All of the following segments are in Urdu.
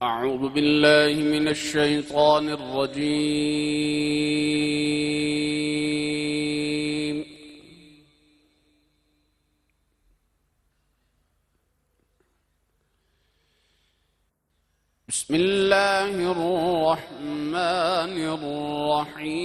أعوذ بالله من الشيطان الرجيم بسم الله الرحمن الرحيم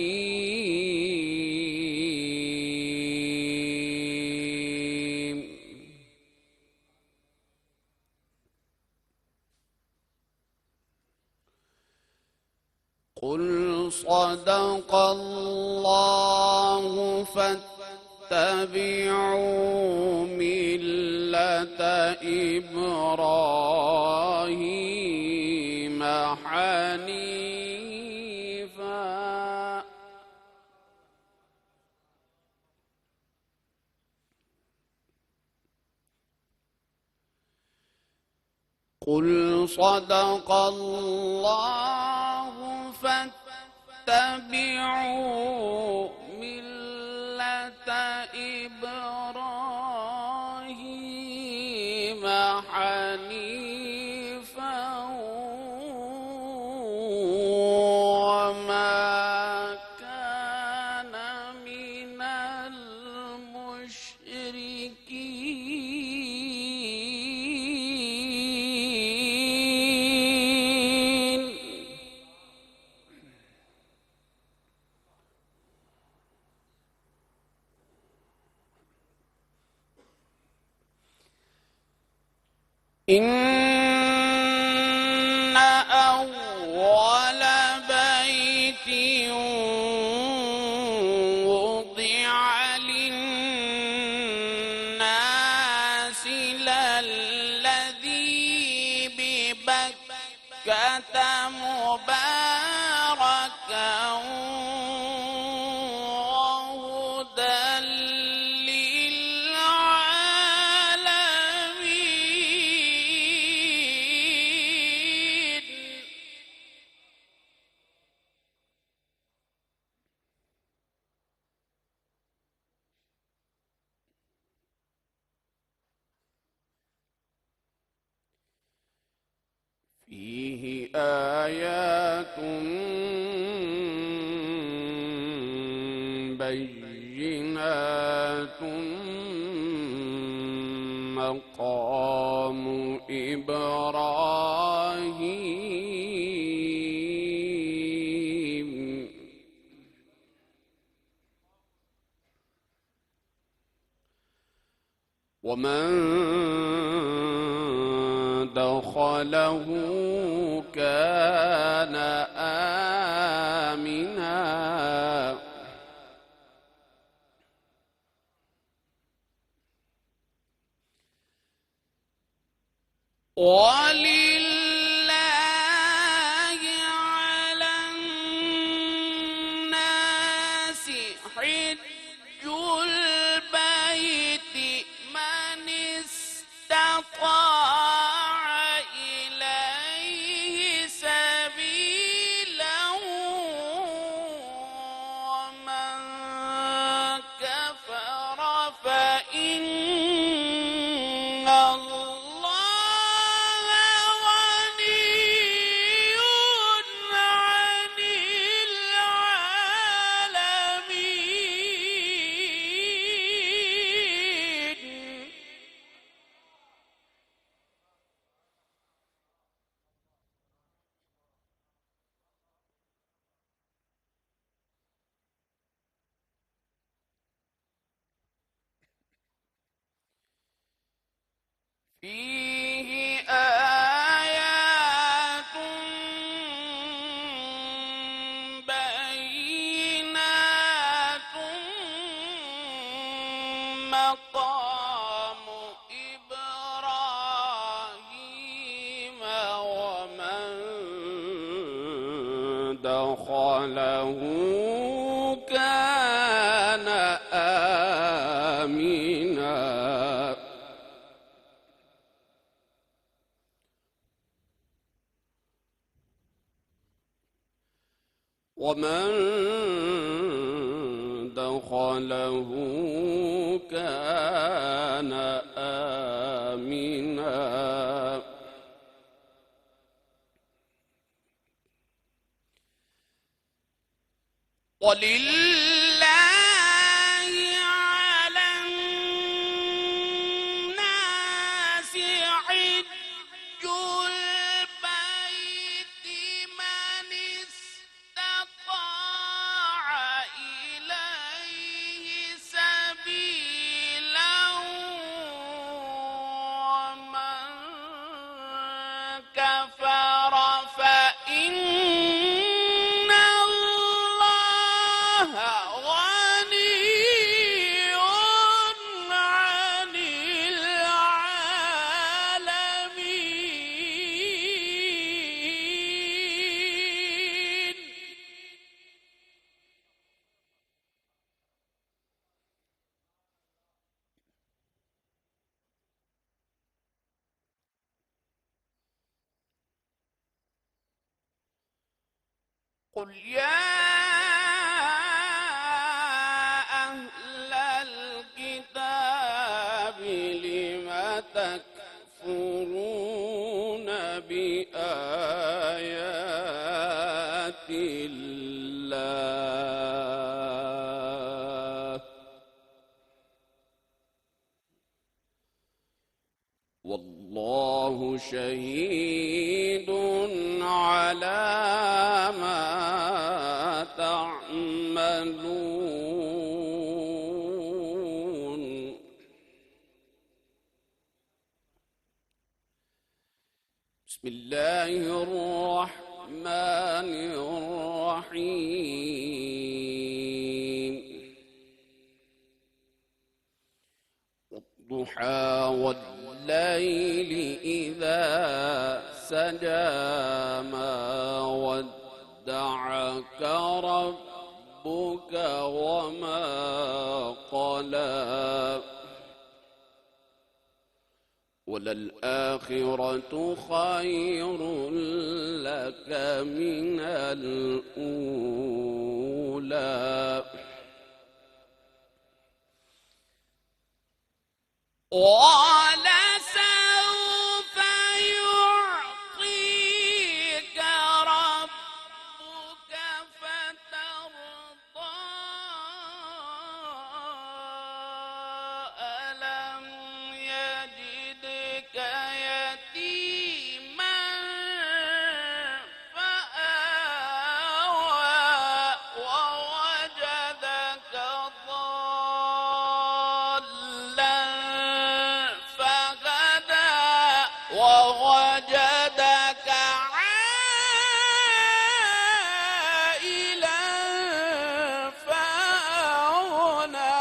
قل صدق الله فاتبعوا ملة إبراهيم حنيفا قل صدق الله فاتبعوا ملة إبراهيم حنيفا وما كان من المشركين. إن أول بيت وضع للناس للذي ببكة مباركا وهدى للعالمين. فيه آيات بينات مقام إبراهيم. ومن دخله كان آمنا. ولله على الناس حج البيت من استطاع إليه سبيلا ومن كفر فإن الله غني عن العالمين. فيه آيات بينات مقام إبراهيم ومن دخله كان آمنا. ومن دخله كان آمنا. ولله على الناس حج البيت من استطاع إليه سبيلا ومن كفر فإن الله غني عن العالمين. قل يا أهل الكتاب لم تكفرون بآيات الله والله شهيد على ما تعملون. بسم الله الرحمن الرحيم. والضحى والليل إذا سجى ما ودعك ربك وما قلى وللآخرة خير لك من الأولى ولسوف يعطيك ربك فترضى ألم يجدك يتيما فآوى ووجدك ضالا فهدى ووجدك عائلا فأغنى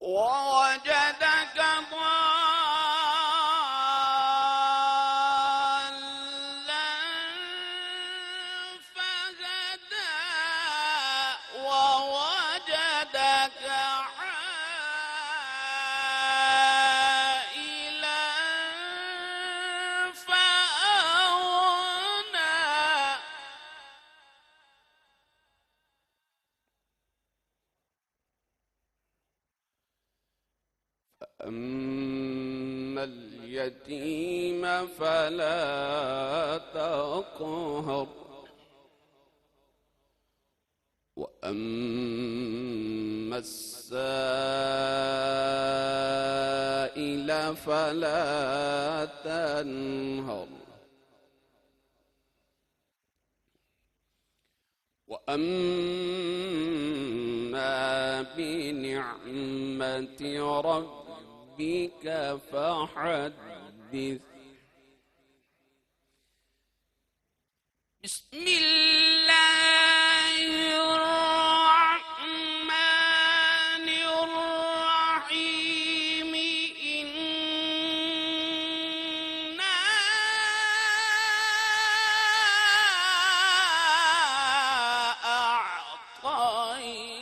ووجدك ضالا فهدى ووجدك عائلا فأغنى أما اليتيم فلا تقهر وأما السائل فلا تنهر وأما بنعمة ربك فحدث بسم الله الرحمن الرحيم إنا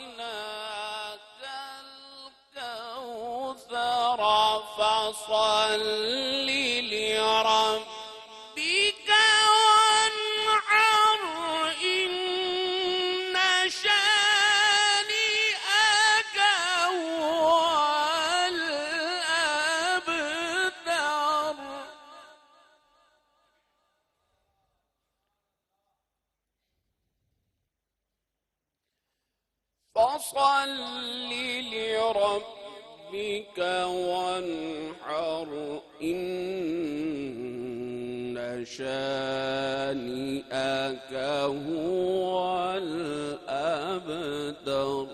أعطيناك الكوثر فصل لربك وانحر إن شانئك هو الأبتر فصل لربك وانحر إن شانئك هو الأبتر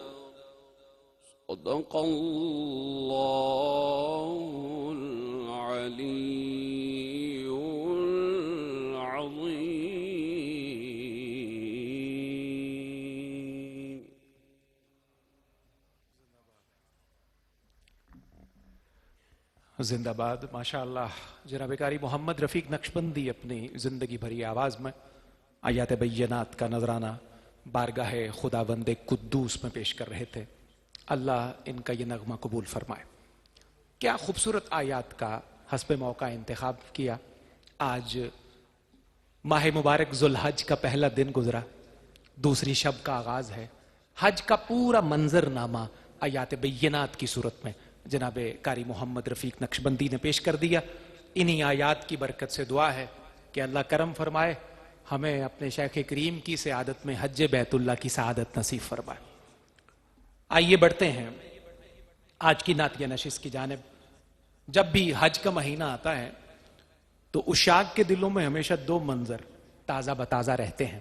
صدق الله العلي العظيم. زندہ باد. ماشاء اللہ جناب قاری محمد رفیق نقشبندی اپنی زندگی بھری آواز میں آیات بینات کا نذرانہ بارگاہ خداوند قدوس میں پیش کر رہے تھے. اللہ ان کا یہ نغمہ قبول فرمائے. کیا خوبصورت آیات کا حسب موقع انتخاب کیا. آج ماہ مبارک ذوالحج کا پہلا دن گزرا، دوسری شب کا آغاز ہے. حج کا پورا منظر نامہ آیات بینات کی صورت میں جناب قاری محمد رفیق نقشبندی نے پیش کر دیا. انہی آیات کی برکت سے دعا ہے کہ اللہ کرم فرمائے، ہمیں اپنے شیخ کریم کی سعادت میں حج بیت اللہ کی سعادت نصیب فرمائے. آئیے بڑھتے ہیں آج کی نعتیہ نشست کی جانب. جب بھی حج کا مہینہ آتا ہے تو عشاق کے دلوں میں ہمیشہ دو منظر تازہ بتازہ رہتے ہیں.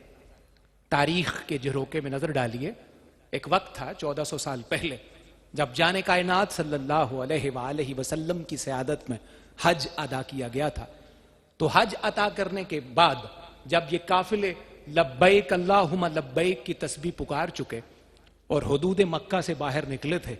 تاریخ کے جھروکے میں نظر ڈالیے. ایک وقت تھا 1400 سال پہلے جب جان کائنات صلی اللہ علیہ وآلہ وسلم کی سعادت میں حج ادا کیا گیا تھا. تو حج عطا کرنے کے بعد جب یہ قافلے لبیک اللہم لبیک کی تسبیح پکار چکے اور حدود مکہ سے باہر نکلے تھے،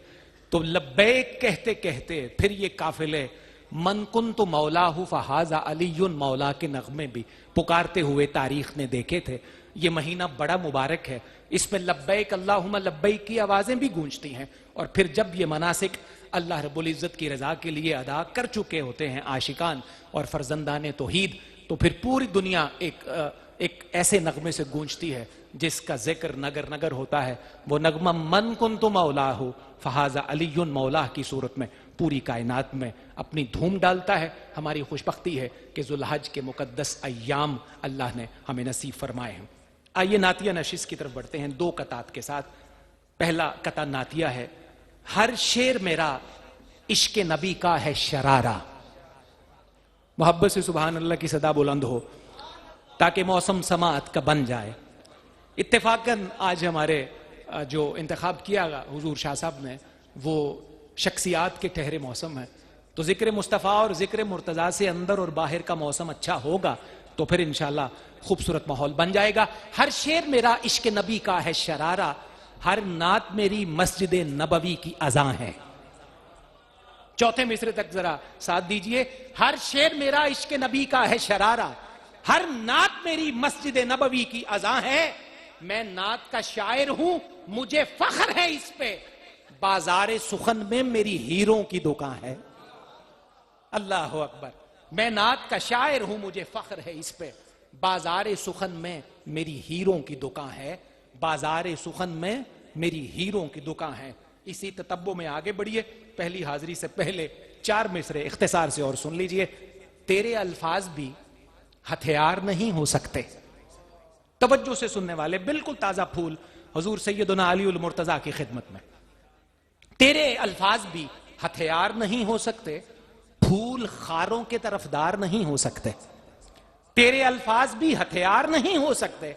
تو لبیک کہتے کہتے پھر یہ قافلے من کنت مولاہ فہذا علی مولا کے نغمے بھی پکارتے ہوئے تاریخ نے دیکھے تھے۔ یہ مہینہ بڑا مبارک ہے، اس میں لبیک اللہم لبیک کی آوازیں بھی گونجتی ہیں، اور پھر جب یہ مناسک اللہ رب العزت کی رضا کے لیے ادا کر چکے ہوتے ہیں عاشقان اور فرزندان توحید، تو پھر پوری دنیا ایک ایسے نغمے سے گونجتی ہے جس کا ذکر نگر نگر ہوتا ہے۔ وہ نغمہ من کنت مولاہ فہذا علی مولا کی صورت میں پوری کائنات میں اپنی دھوم ڈالتا ہے۔ ہماری خوش بختی ہے کہ ذوالحج کے مقدس ایام اللہ نے ہمیں نصیب فرمائے ہیں۔ آئیے نعتیہ نشست کی طرف بڑھتے ہیں دو قطعات کے ساتھ۔ پہلا قطعہ نعتیہ ہے، ہر شعر میرا عشق نبی کا ہے شرارہ۔ محبت سے سبحان اللہ کی صدا بلند ہو تاکہ موسم سماعت کا بن جائے۔ اتفاقاً آج ہمارے جو انتخاب کیا گا حضور شاہ صاحب نے وہ شخصیات کے ٹھہرے موسم ہے، تو ذکر مصطفیٰ اور ذکر مرتضیٰ سے اندر اور باہر کا موسم اچھا ہوگا تو پھر انشاءاللہ خوبصورت ماحول بن جائے گا۔ ہر شعر میرا عشق نبی کا ہے شرارہ، ہر نعت میری مسجد نبوی کی اذاں ہے۔ چوتھے مصرے تک ذرا ساتھ دیجئے۔ ہر شعر میرا عشق نبی کا ہے شرارہ، ہر نعت میری مسجد نبوی کی اذاں ہے۔ میں نعت کا شاعر ہوں، مجھے فخر ہے اس پہ، بازار سخن میں میری ہیروں کی دکان ہے۔ اللہ اکبر۔ میں نعت کا شاعر ہوں، مجھے فخر ہے اس پہ، بازار سخن میں میری ہیروں کی دکان ہے، بازار سخن میں میری ہیروں کی دکان ہے۔ اسی تتبع میں آگے بڑھیے۔ پہلی حاضری سے پہلے 4 مصرے اختصار سے اور سن لیجئے۔ تیرے الفاظ بھی ہتھیار نہیں ہو سکتے۔ توجہ سے سننے والے، بالکل تازہ پھول حضور سیدنا علی المرتضیٰ کی خدمت میں۔ تیرے الفاظ بھی ہتھیار نہیں ہو سکتے، پھول خاروں کے طرفدار نہیں ہو سکتے۔ تیرے الفاظ بھی ہتھیار نہیں ہو سکتے،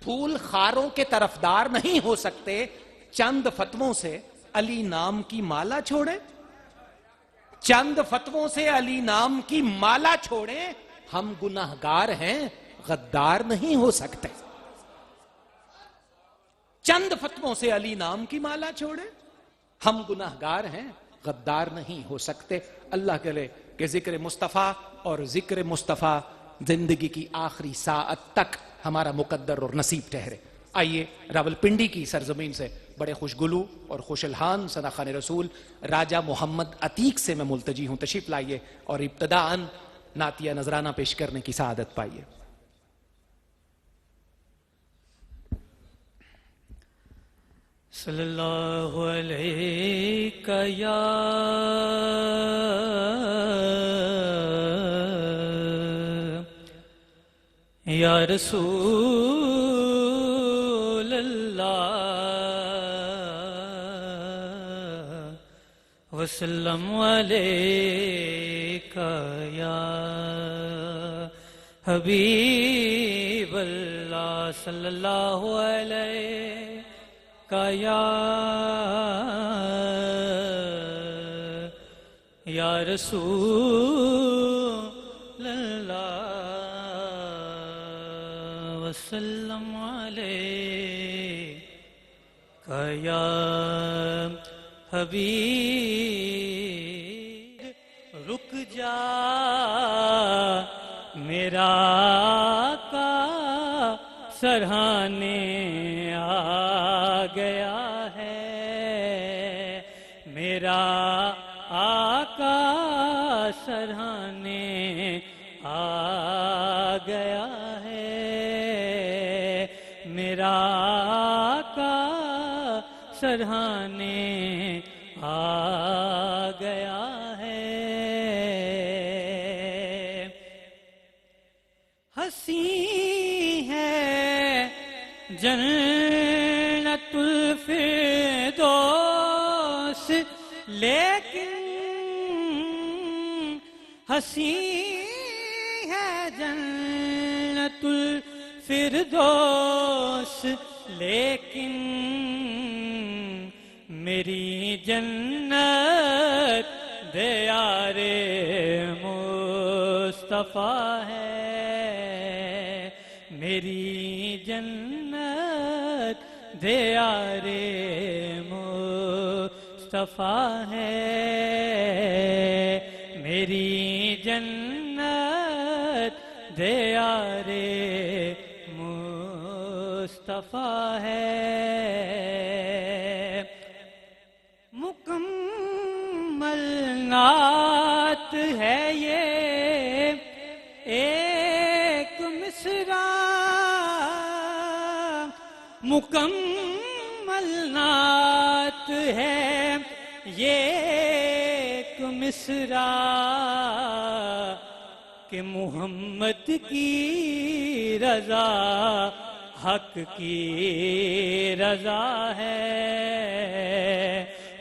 پھول خاروں کے طرفدار نہیں ہو سکتے۔ چند فتووں سے علی نام کی مالا چھوڑے، چند فتووں سے علی نام کی مالا چھوڑے، ہم گناہگار ہیں غدار نہیں ہو سکتے۔ چند فتووں سے علی نام کی مالا چھوڑے، ہم گناہگار ہیں غدار نہیں ہو سکتے۔ اللہ کرے کہ ذکر مصطفیٰ اور ذکر مصطفیٰ زندگی کی آخری ساعت تک ہمارا مقدر اور نصیب ٹھہرے۔ آئیے راولپنڈی کی سرزمین سے بڑے خوشگلو اور خوش الحان ثناخوان رسول راجہ محمد عتیق سے میں ملتجی ہوں، تشریف لائیے اور ابتداءً نعتیہ نذرانہ پیش کرنے کی سعادت پائیے۔ صلی اللہ علیہ یا رسول اللہ وسلم علیکہ یا حبیب اللہ صلی اللہ علیہ یا رسول اللہ وسلم علیکہ یا حبیب۔ رک جا میرا آقا سرہانے آ گیا ہے، میرا آقا سرہانے آ گیا ہے، میرا آقا سرہانے آ گیا ہے۔ ہنسی ہے جنت الفردوس لیکن، ہنسی ہے جنت الفردوس لیکن، میری جنت دیار مصطفیٰ ہے، میری جنت دیار مصطفیٰ ہے، میری جنت دیار مصطفیٰ ہے، مکمل نعت ہے یہ ایک مصرع، مکمل نعت ہے یہ ایک مصرع، کہ محمد کی رضا حق کی رضا ہے،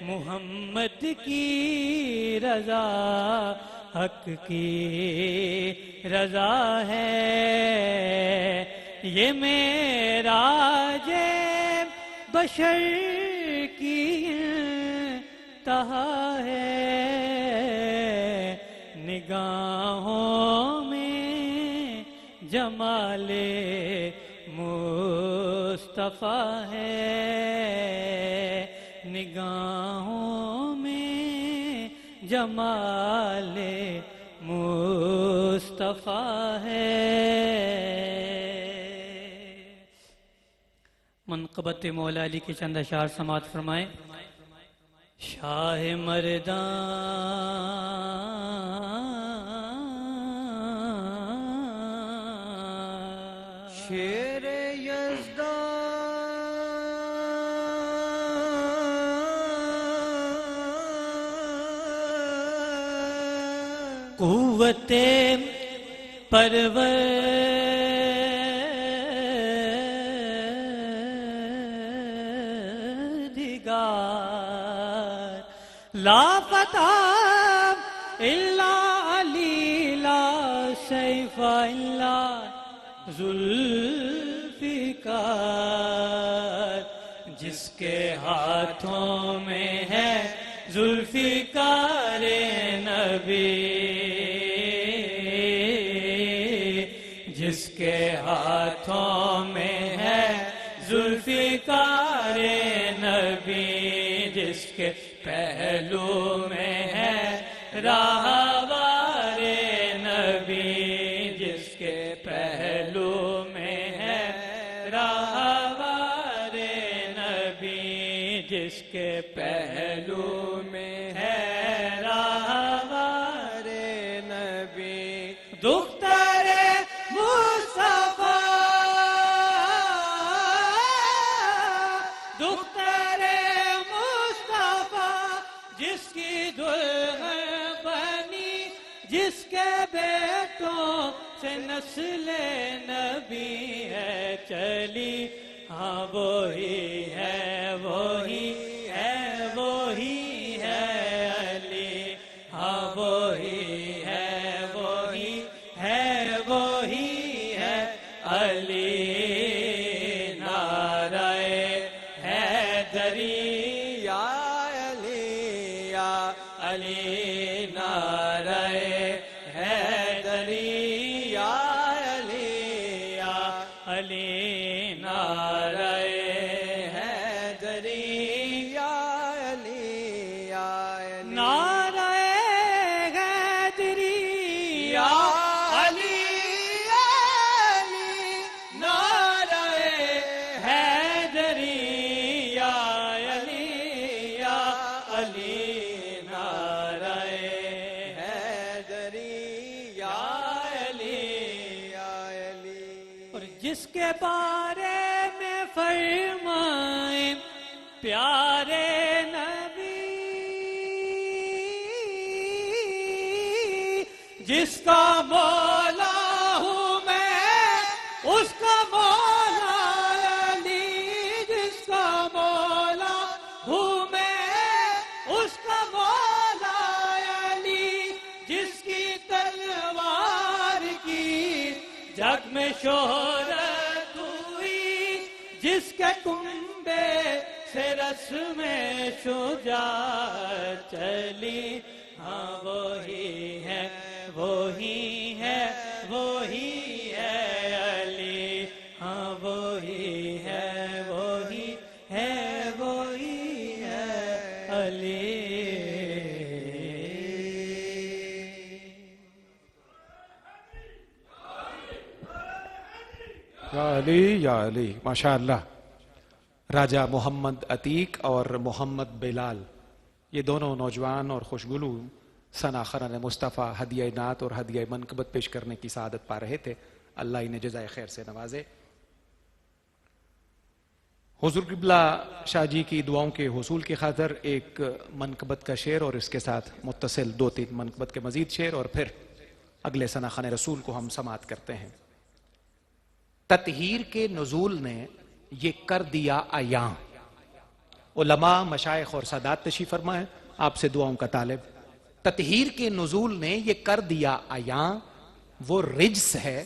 محمد کی رضا حق کی رضا ہے، یہ معراج بشر کی انتہا ہے، نگاہوں میں جمال مصطفیٰ ہے، نگاہوں میں جمال مصطفیٰ ہے۔ منقبت مولا علی کے چند اشعار سماعت فرمائیں۔ شاہ مردان شیر یزدان قوت پروردگار، لا فتح الا علی، لا سیف الا ذوالفقار، جس کے ہاتھوں میں ہے ذوالفقار نبی، جس کے ہاتھوں میں ہے ذوالفقار نبی، جس کے پہلو میں ہے راہوار نبی، جس کے پہلو میں ہے راہوار نبی، جس کے پہلو میں ہے راہوار نبی، دختر مصطفیٰ، دختر مصطفیٰ، جس کی دلہن بنی، جس کے بیٹوں سے نسل نبی ہے چلی، ہاں وہی ہے، وہی ہے، وہی ہے علی، ہاں وہی ہے، وہی ہے، وہی ہے علی، نعرہ حیدری یا علی یا علی، نعرہ حیدری یا علی یا علی، نعرہ حیدری یا علی یا علی نعرہ حیدری یا علی، نعرہ حیدری یا علی، یا علی، نعرہ حیدری یا علی، یا علی اور جس کے بارے میں فرمائیں پیارے نبی، جس کا مولا ہوں میں اس کا مولا علی، جس کا مولا ہوں میں اس کا مولا علی، جس کی تلوار کی جگ میں شہرت ہوئی، جس کے کنبے سے رسم شجاعت چلی، ہاں وہی ہے، وہی ہے، وہی ہے علی، وہی ہے وہی ہے وہی ہے علی یا علی یا علی. ماشاء اللہ. راجہ محمد عتیق اور محمد بلال یہ دونوں نوجوان اور خوشگلو ثناخران مصطفیٰ ہدیہ نعت اور ہدیہ منقبت پیش کرنے کی سعادت پا رہے تھے. اللہ انہیں جزائے خیر سے نوازے. حضور قبلہ شاہ جی کی دعاؤں کے حصول کی خاطر ایک منقبت کا شعر اور اس کے ساتھ متصل 2-3 منقبت کے مزید شعر اور پھر اگلے ثناخان رسول کو ہم سماعت کرتے ہیں. تطہیر کے نزول نے یہ کر دیا عیاں. علماء مشائخ اور سادات تشریف فرما ہے آپ سے دعاؤں کا طالب. تطہیر کے نزول نے یہ کر دیا عیاں وہ رجس ہے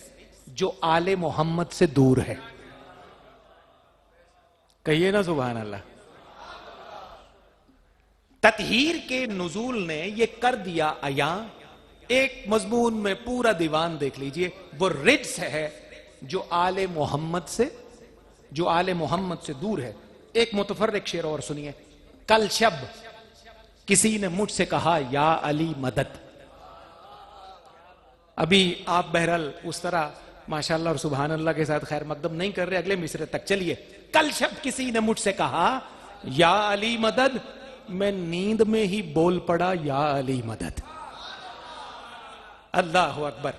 جو آل محمد سے دور ہے. کہیے نا سبحان اللہ. تطہیر کے نزول نے یہ کر دیا عیاں. ایک مضمون میں پورا دیوان دیکھ لیجئے. وہ رجس ہے جو آل محمد سے دور ہے. ایک متفرق شعر اور سنیے. کل شب کسی نے مجھ سے کہا یا علی مدد. ابھی آپ بہرحال اس طرح ماشاءاللہ اور سبحان اللہ کے ساتھ خیر مقدم نہیں کر رہے. اگلے مصرے تک چلیے. کل شب کسی نے مجھ سے کہا یا علی مدد. میں نیند میں ہی بول پڑا یا علی مدد. اللہ اکبر.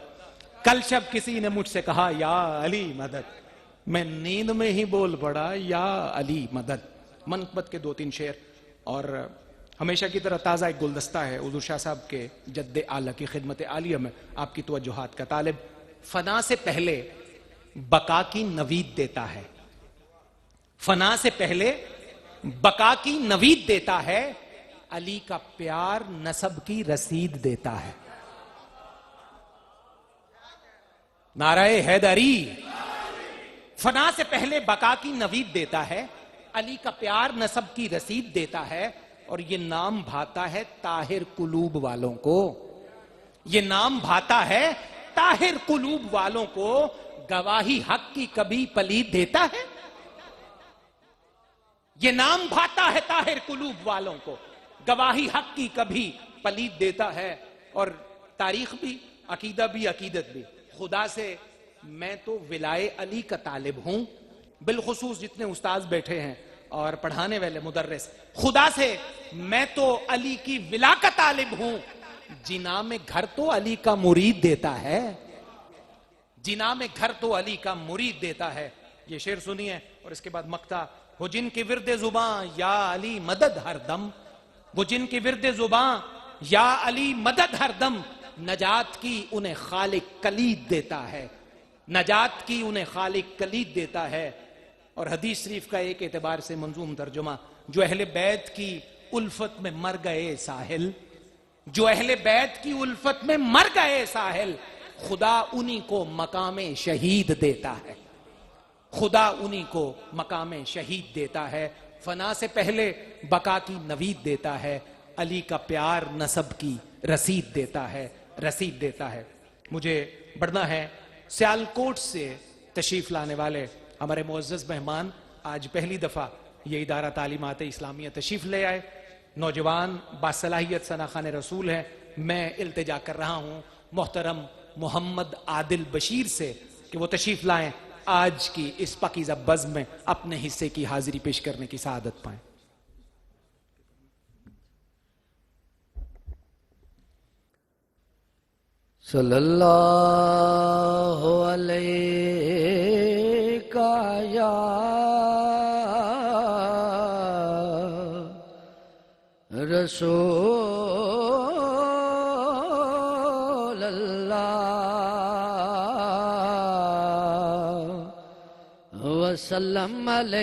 کل شب کسی نے مجھ سے کہا یا علی مدد. میں نیند میں ہی بول پڑا یا علی مدد. منقبت کے 2-3 شعر اور ہمیشہ کی طرح تازہ ایک گلدستہ ہے حضور شاہ صاحب کے جد اعلیٰ کی خدمت عالیہ میں آپ کی توجہات کا طالب. فنا سے پہلے بقا کی نوید دیتا ہے. فنا سے پہلے بقا کی نوید دیتا ہے. علی کا پیار نسب کی رسید دیتا ہے. نعرہ حیدری. فنا سے پہلے بقا کی نوید دیتا ہے. علی کا پیار نسب کی رسید دیتا ہے. اور یہ نام بھاتا ہے طاہر قلوب والوں کو. یہ نام بھاتا ہے طاہر قلوب والوں کو. گواہی حق کی کبھی پلید دیتا ہے. یہ نام بھاتا ہے طاہر قلوب والوں کو. گواہی حق کی کبھی پلید دیتا ہے. اور تاریخ بھی عقیدہ بھی عقیدت بھی. خدا سے میں تو ولائے علی کا طالب ہوں. بالخصوص جتنے استاذ بیٹھے ہیں اور پڑھانے والے مدرس. خدا سے میں تو علی کی ولا کا طالب ہوں. جنا میں گھر تو علی کا مرید دیتا ہے. جنا میں گھر تو علی کا مرید دیتا ہے. یہ شعر سنیے اور اس کے بعد مقطع. وہ جن کی ورد زباں یا علی مدد ہر دم. وہ جن کی ورد زباں یا علی مدد ہر دم. نجات کی انہیں خالق کلید دیتا ہے. نجات کی انہیں خالق کلید دیتا ہے. اور حدیث شریف کا ایک اعتبار سے منظوم ترجمہ. جو اہل بیت کی الفت میں مر گئے ساحل. جو اہل بیت کی الفت میں مر گئے ساحل. خدا انہی کو مقام شہید دیتا ہے. خدا انہی کو مقام شہید دیتا ہے. فنا سے پہلے بقا کی نوید دیتا ہے. علی کا پیار نسب کی رسید دیتا ہے. رسید دیتا ہے. مجھے بڑھنا ہے سیالکوٹ سے تشریف لانے والے ہمارے معزز مہمان. آج پہلی دفعہ یہ ادارہ تعلیمات اسلامیہ تشریف لے آئے. نوجوان باصلاحیت ثناخان رسول ہیں. میں التجا کر رہا ہوں محترم محمد عادل بشیر سے کہ وہ تشریف لائیں. آج کی اس پاکیزہ بزم میں اپنے حصے کی حاضری پیش کرنے کی سعادت پائیں. صلی اللہ علیہ یا رسول اللہ وسلم علیکہ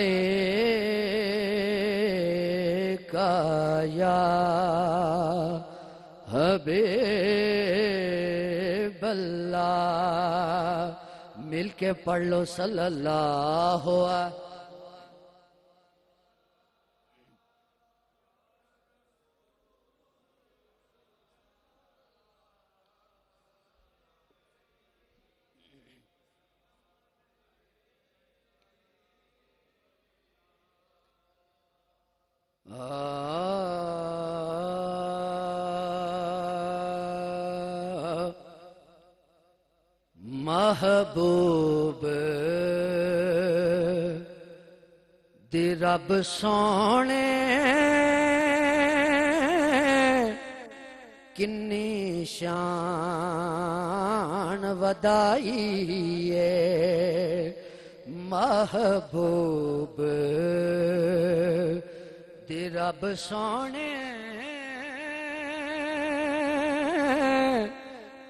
یا حبیب اللہ. مل کے پڑھ لو صلی اللہ علیہ. محبوب دی رب سونے کنی شان ودائی ہے محبوب دی رب سونے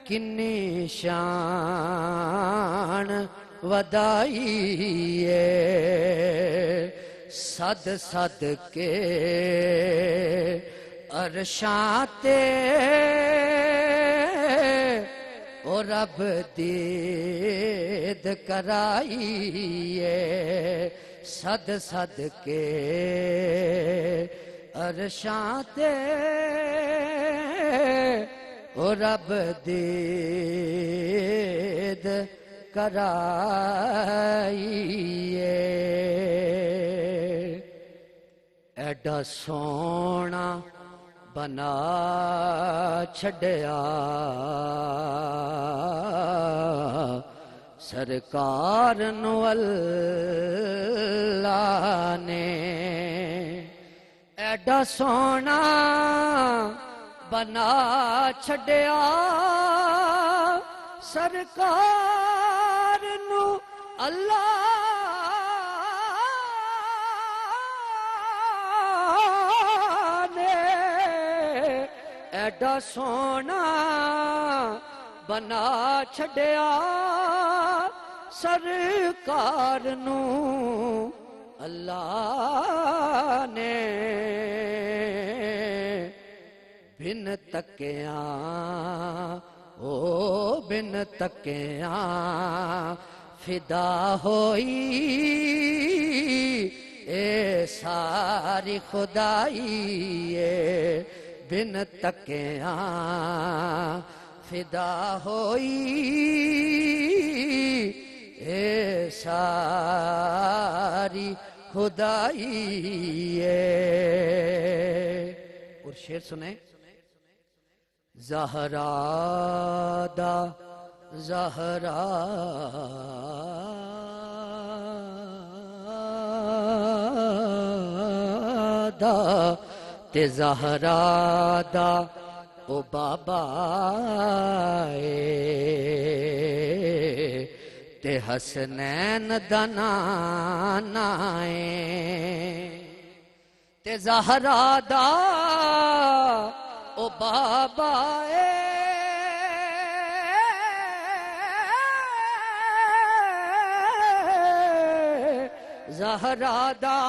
کنی شان ودائی ہے صد صد کے عرشاں تے او رب دید کرائی ہے صد صد کے عرشاں تے او رب دید کرائی ہے ایڈا سونا بنا چھڑیا سرکار نو اللہ نے ایڈا سونا بنا چھڑیا سرکار نو اللہ نے ایڈا سونا بنا چھڑیا سرکار نو اللہ نے بن تکیاں او بن تکیاں فدا ہوئی اے ساری خدائی اے بن تکیاں فدا ہوئی اے ساری خدائی اے اور شعر سنیں زہرا دا زہرا دا تے زہرا دا او بابا تے حسنین دا نانا تے زہرا دا او بابا زہرا دا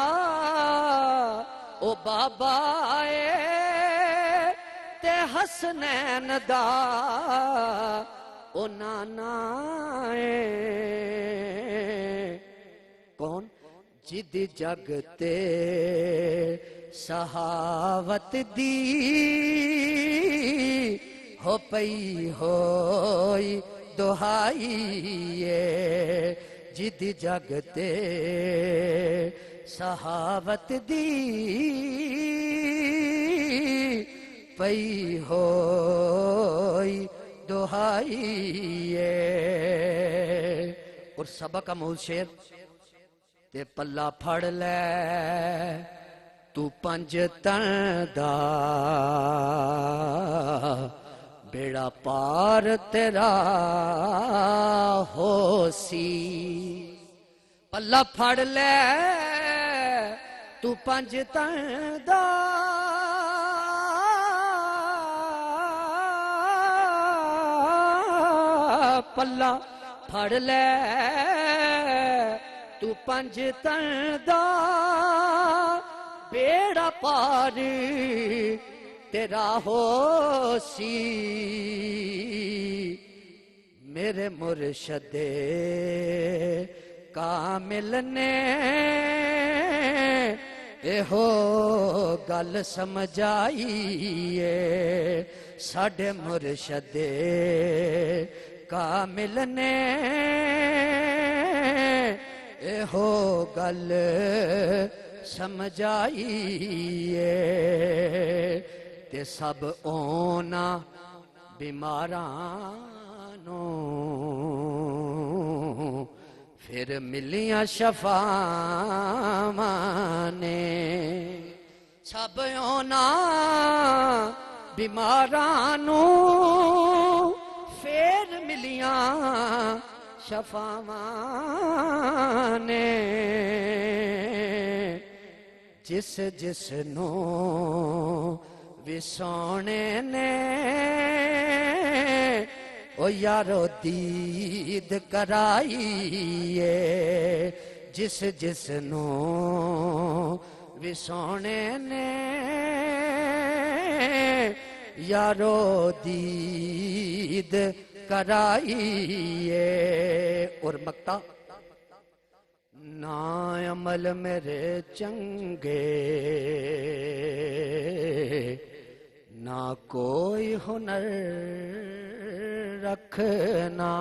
او بابا تے حسنین دا او نانا کون جد جگ تے سہاوت دی ہو پئی ہوئی دہائی جد جگ تے سہاوت دی پئی ہوئی دہائی اور سبق امول شیر تے پلہ پھڑ لے تو پنج تن دا بیڑا پار تیرا ہو سی پلہ پھڑ لے تو پنج تن دا پلہ پھڑ لے تو پنج تن دا بیڑا پار تیرا ہو سی میرے مرشد کامل نے اے ہو گل سمجھائی ساڈے مرشد کامل نے اے ہو گل سمجھائی تے سب اونا بیمارانوں پھر ملیاں شفاواں نے سب اونا بیماراں نوں پھر ملیاں شفاواں نے جس جس نوں وسونے نے او یارو دید کرائیے جس جس نوں وسونے نے یارو دید کرائیے اور مکتا نا عمل میرے چنگے نہ کوئی ہنر رکھنا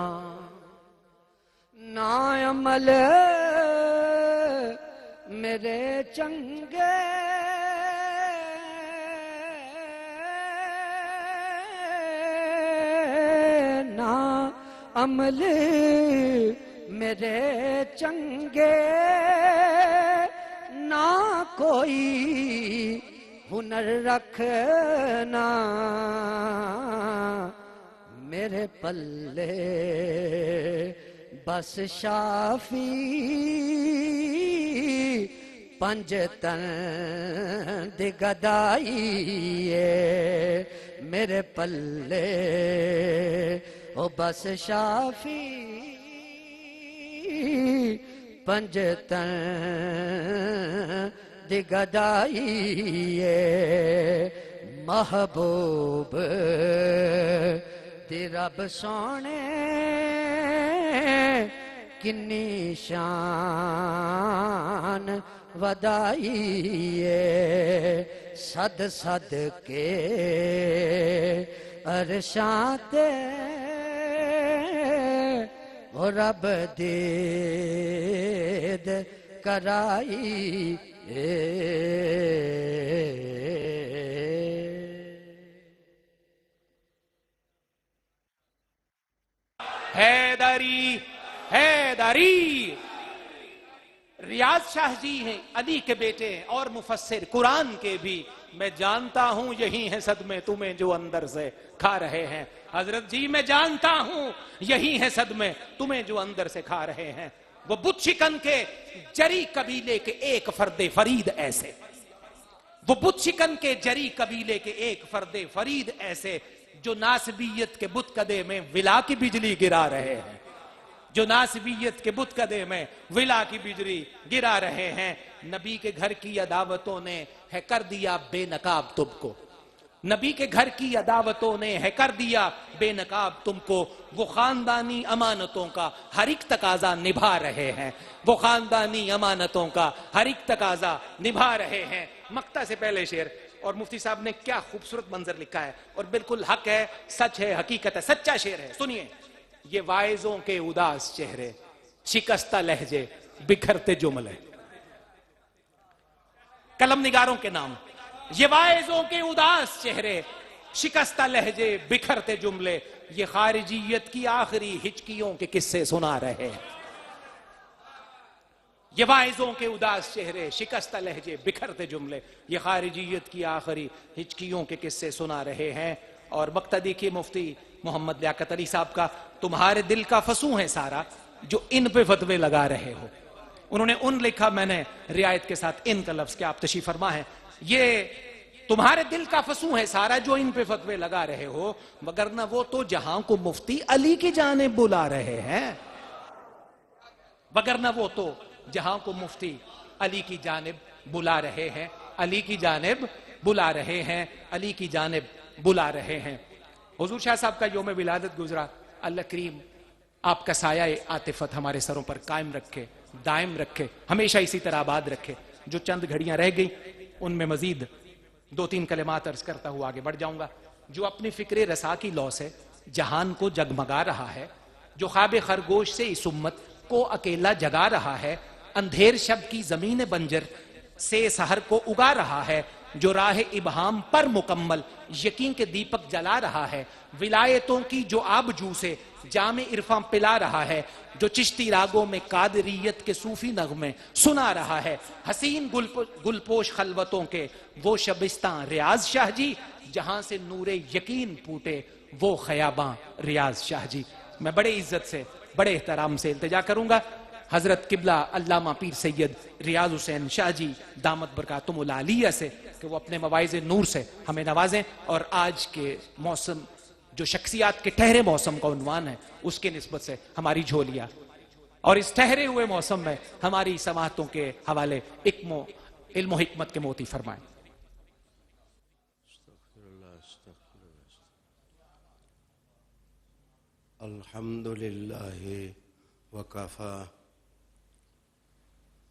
نا عمل میرے چنگے نا عمل میرے چنگے نہ کوئی ہنر رکھنا میرے پلے بس شافی پنج تن دی گدائی میرے پلے او بس شافی پنج تن دی گدائی محبوب دی رب سونے کنی شان ودائی صد صد کے عرشاں تے او رب دید کرائی حیدری حیدری ریاض شاہ جی ہیں علی کے بیٹے اور مفسر قرآن کے بھی میں جانتا ہوں یہی ہے صدمے تمہیں جو اندر سے کھا رہے ہیں حضرت جی میں جانتا ہوں یہی ہے صدمے تمہیں جو اندر سے کھا رہے ہیں وہ بت شکن کے جری قبیلے کے ایک فرد فرید ایسے وہ بت شکن کے جری قبیلے کے ایک فرد فرید ایسے جو ناسبیت کے بت کدے میں ولا کی بجلی گرا رہے ہیں جو ناسبیت کے بت کدے میں ولا کی بجلی گرا رہے ہیں نبی کے گھر کی عداوتوں نے ہے کر دیا بے نقاب تم کو نبی کے گھر کی عداوتوں نے ہے کر دیا بے نقاب تم کو وہ خاندانی امانتوں کا ہر ایک تقاضا نبھا رہے ہیں وہ خاندانی امانتوں کا ہر ایک تقاضا نبھا رہے ہیں مقطع سے پہلے شعر اور مفتی صاحب نے کیا خوبصورت منظر لکھا ہے اور بالکل حق ہے سچ ہے حقیقت ہے سچا شعر ہے سنیے یہ واعظوں کے اداس چہرے شکستہ لہجے بکھرتے جملے قلم نگاروں کے نام یہ واعظوں کے اداس چہرے شکستہ لہجے بکھرتے جملے یہ خارجیت کی آخری ہچکیوں کے قصے سنا رہے ہیں یہ واعظوں کے اداس چہرے شکستہ لہجے بکھرتے جملے یہ خارجیت کی آخری ہچکیوں کے قصے سنا رہے ہیں اور مقطع دیکھیے مفتی محمد لیاقت علی صاحب کا تمہارے دل کا فسوں ہے سارا جو ان پہ فتوے لگا رہے ہو انہوں نے ان لکھا میں نے رعایت کے ساتھ ان کا لفظ کیا آپ تشریف فرما ہے یہ تمہارے دل کا فسوں ہے سارا جو ان پہ فتوے لگا رہے ہو وگرنہ وہ تو جہاں کو مفتی علی کی جانب بلا رہے ہیں وگرنہ وہ تو جہاں کو مفتی علی کی جانب بلا رہے ہیں علی کی جانب بلا رہے ہیں علی کی جانب بلا رہے ہیں حضور شاہ صاحب کا یوم ولادت گزرا اللہ کریم آپ کا سایہ عاطفت ہمارے سروں پر قائم رکھے دائم رکھے ہمیشہ اسی طرح آباد رکھے جو چند گھڑیاں رہ گئی ان میں مزید 2-3 کلمات عرض کرتا ہوا آگے بڑھ جاؤں گا جو اپنی فکر رسا کی لو سے جہان کو جگمگا رہا ہے جو خواب خرگوش سے اس امت کو اکیلا جگا رہا ہے اندھیر شب کی زمین بنجر سے سحر کو اگا رہا ہے جو راہ ابہام پر مکمل یقین کے دیپک جلا رہا ہے ولایتوں کی جو آبجو سے جام عرفاں پلا رہا ہے، جو چشتی راگوں میں قادریت کے صوفی نغمے سنا رہا ہے، حسین گل پوش خلوتوں کے وہ شبستاں ریاض شاہ جی، جہاں سے نور یقین پھوٹے وہ خیاباں ریاض شاہ جی۔ میں بڑے عزت سے بڑے احترام سے التجا کروں گا حضرت قبلہ علامہ پیر سید ریاض حسین شاہ جی دامت برکاتہم العالیہ سے کہ وہ اپنے مواعظ نور سے ہمیں نوازیں، اور آج کے موسم جو شخصیات کے ٹھہرے موسم کا عنوان ہے اس کے نسبت سے ہماری جھولیاں اور اس ٹھہرے ہوئے موسم میں ہماری سماعتوں کے حوالے علم و حکمت کے موتی فرمائیں۔ الحمد للہ وکفا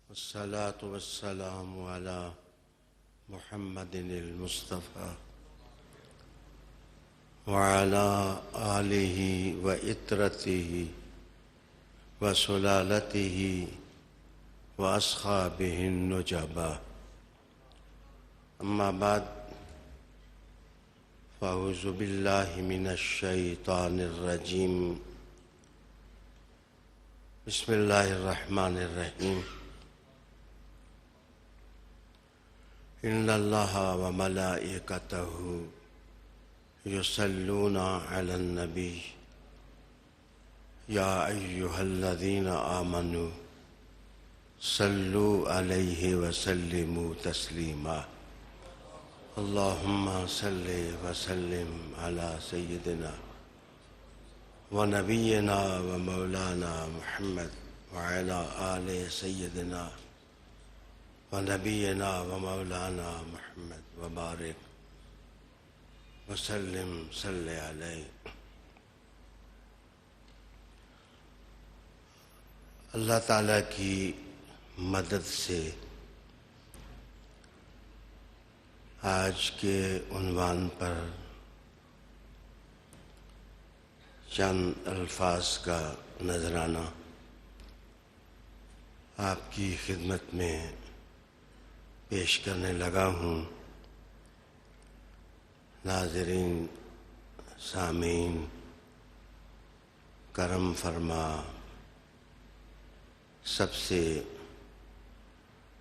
والصلاة والسلام على محمد المصطفى وعلى آله وإترته وسلالته وأصحابه النجبا، أما بعد، فأعوذ بالله من الشيطان الرجيم، بسم الله الرحمن الرحيم، إن الله وملائكته يصلون على النبي يا أيها الذين آمنوا صلوا عليه وسلموا تسليما، اللهم صل وسلم على سيدنا ونبينا ومولانا محمد وعلى آل سيدنا ونبينا ومولانا محمد وبارك وسلم صل علیہ۔ اللہ تعالیٰ کی مدد سے آج کے عنوان پر چند الفاظ کا نذرانہ آپ کی خدمت میں پیش کرنے لگا ہوں۔ ناظرین، سامعین، کرم فرما، سب سے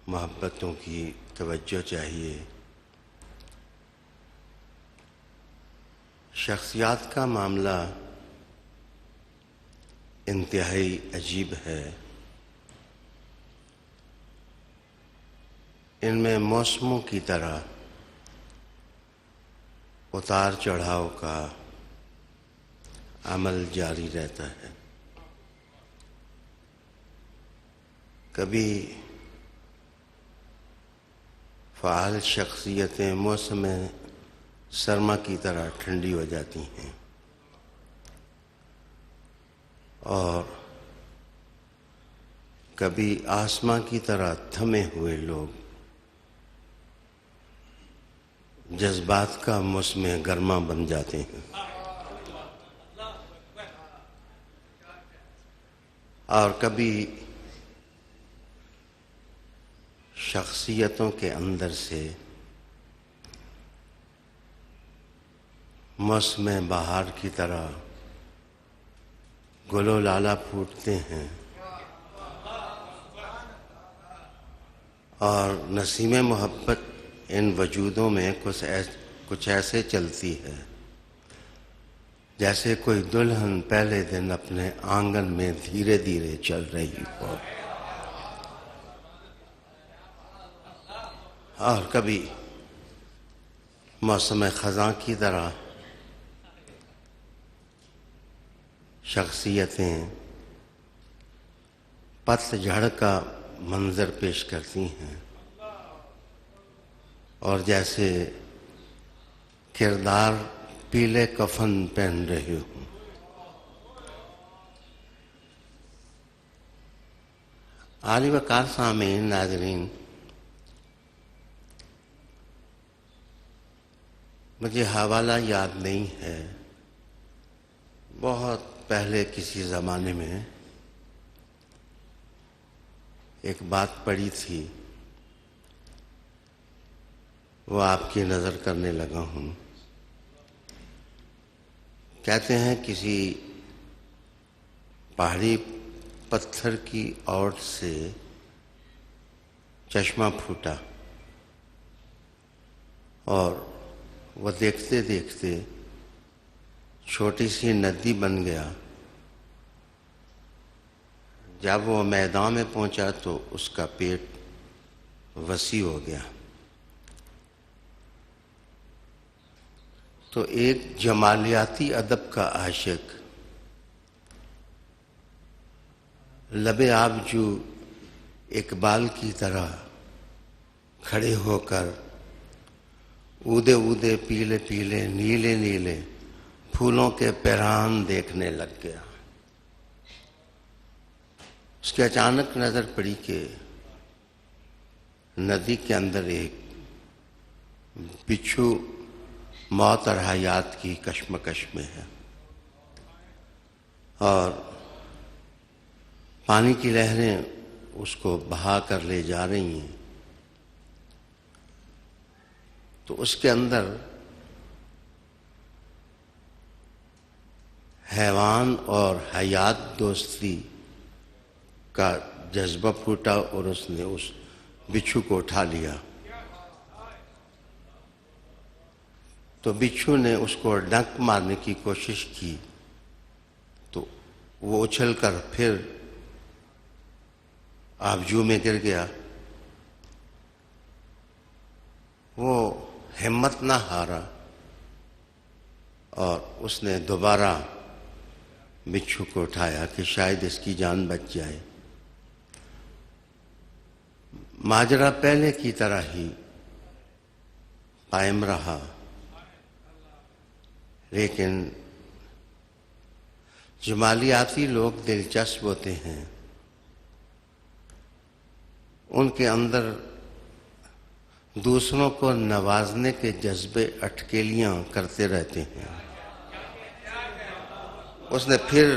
محبتوں کی توجہ چاہیے۔ شخصیات کا معاملہ انتہائی عجیب ہے۔ ان میں موسموں کی طرح اتار چڑھاؤ کا عمل جاری رہتا ہے۔ کبھی فعال شخصیتیں موسم سرما کی طرح ٹھنڈی ہو جاتی ہیں، اور کبھی آسماں کی طرح تھمے ہوئے لوگ جذبات کا موسم گرما بن جاتے ہیں، اور کبھی شخصیتوں کے اندر سے موسم بہار کی طرح گل و لالا پھوٹتے ہیں، اور نسیم محبت ان وجودوں میں کچھ ایسے چلتی ہے جیسے کوئی دلہن پہلے دن اپنے آنگن میں دھیرے دھیرے چل رہی ہو، اور کبھی موسم خزاں کی طرح شخصیتیں پت جھڑ کا منظر پیش کرتی ہیں، اور جیسے کردار پیلے کفن پہن رہے ہوں۔ عالی وقار سامعین، ناظرین، مجھے حوالہ یاد نہیں ہے، بہت پہلے کسی زمانے میں ایک بات پڑھی تھی، وہ آپ کی نظر کرنے لگا ہوں۔ کہتے ہیں کسی پہاڑی پتھر کی اوٹ سے چشمہ پھوٹا اور وہ دیکھتے دیکھتے چھوٹی سی ندی بن گیا. جب وہ میدان میں پہنچا تو اس کا پیٹ وسیع ہو گیا. تو ایک جمالیاتی ادب کا عاشق لب آبجو اقبال کی طرح کھڑے ہو کر اودے اودے پیلے پیلے نیلے نیلے پھولوں کے پیران دیکھنے لگ گیا. اس کے اچانک نظر پڑی کہ ندی کے اندر ایک بچھو موت اور حیات کی کشمکش میں ہے اور پانی کی لہریں اس کو بہا کر لے جا رہی ہیں. تو اس کے اندر حیوان اور حیات دوستی کا جذبہ پھوٹا اور اس نے اس بچھو کو اٹھا لیا. تو بچھو نے اس کو ڈنک مارنے کی کوشش کی تو وہ اچھل کر پھر آبجو میں گر گیا. وہ ہمت نہ ہارا اور اس نے دوبارہ بچھو کو اٹھایا کہ شاید اس کی جان بچ جائے. ماجرا پہلے کی طرح ہی قائم رہا لیکن جمالیاتی لوگ دلچسپ ہوتے ہیں. ان کے اندر دوسروں کو نوازنے کے جذبے اٹکیلیاں کرتے رہتے ہیں. اس نے پھر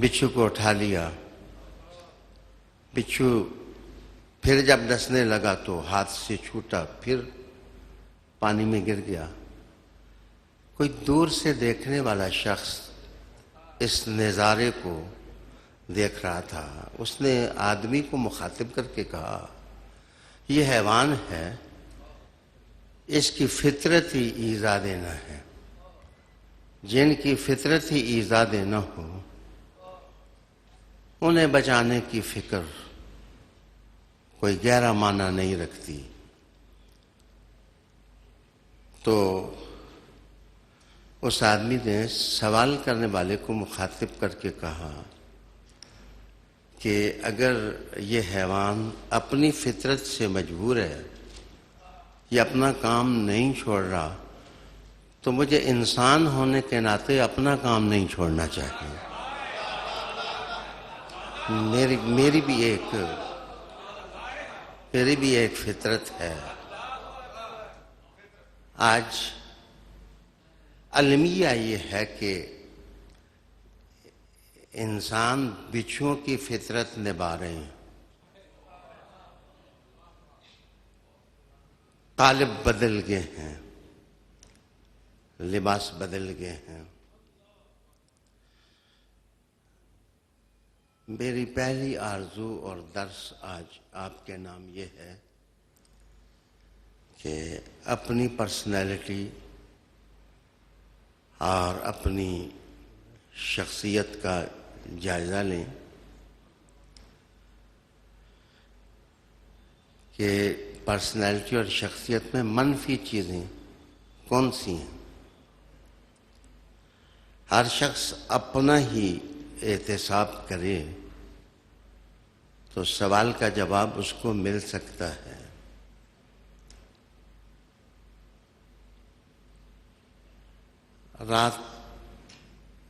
بچھو کو اٹھا لیا. بچھو پھر جب ڈسنے لگا تو ہاتھ سے چھوٹا پھر پانی میں گر گیا. کوئی دور سے دیکھنے والا شخص اس نظارے کو دیکھ رہا تھا. اس نے آدمی کو مخاطب کر کے کہا یہ حیوان ہے, اس کی فطرت ہی ایذا دینا ہے. جن کی فطرت ہی ایذا دینا ہو انہیں بچانے کی فکر کوئی گہرا معنی نہیں رکھتی. تو اس آدمی نے سوال کرنے والے کو مخاطب کر کے کہا کہ اگر یہ حیوان اپنی فطرت سے مجبور ہے, یہ اپنا کام نہیں چھوڑ رہا, تو مجھے انسان ہونے کے ناطے اپنا کام نہیں چھوڑنا چاہیے. میری بھی ایک فطرت ہے. آج المیہ یہ ہے کہ انسان بچھوؤں کی فطرت نبھا رہے ہیں. قالب بدل گئے ہیں, لباس بدل گئے ہیں. میری پہلی آرزو اور درس آج آپ کے نام یہ ہے کہ اپنی پرسنالٹی اور اپنی شخصیت کا جائزہ لیں کہ پرسنالٹی اور شخصیت میں منفی چیزیں کون سی ہیں. ہر شخص اپنا ہی احتساب کرے تو سوال کا جواب اس کو مل سکتا ہے. رات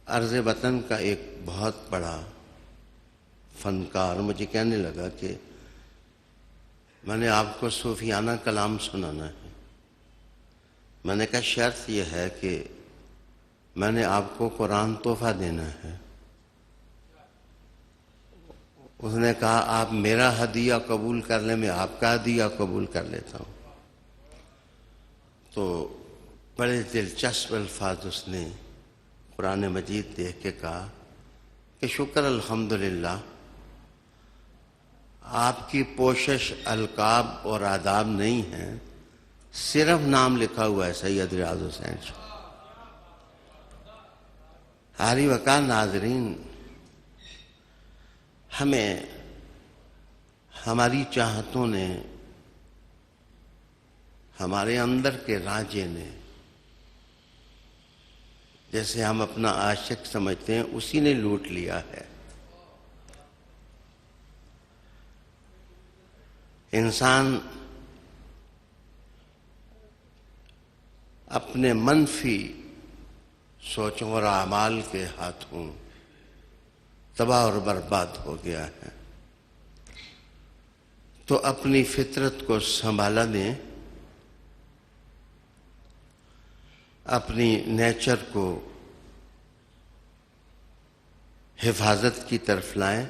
عرض وطن کا ایک بہت بڑا فنکار مجھے کہنے لگا کہ میں نے آپ کو صوفیانہ کلام سنانا ہے. میں نے کہا شرط یہ ہے کہ میں نے آپ کو قرآن تحفہ دینا ہے. اس نے کہا آپ میرا ہدیہ قبول کر لیں, میں آپ کا ہدیہ قبول کر لیتا ہوں. تو بڑے دلچسپ الفاظ اس نے قرآن مجید دیکھ کے کہا کہ شکر الحمدللہ، آپ کی پوشش القاب اور آداب نہیں ہے، صرف نام لکھا ہوا ہے سید ریاض حسین شاہ۔ حالی وقار ناظرین، ہمیں ہماری چاہتوں نے، ہمارے اندر کے رانجے نے، جیسے ہم اپنا عاشق سمجھتے ہیں، اسی نے لوٹ لیا ہے۔ انسان اپنے منفی سوچوں اور اعمال کے ہاتھوں تباہ اور برباد ہو گیا ہے۔ تو اپنی فطرت کو سنبھالا دیں، اپنی نیچر کو حفاظت کی طرف لائیں،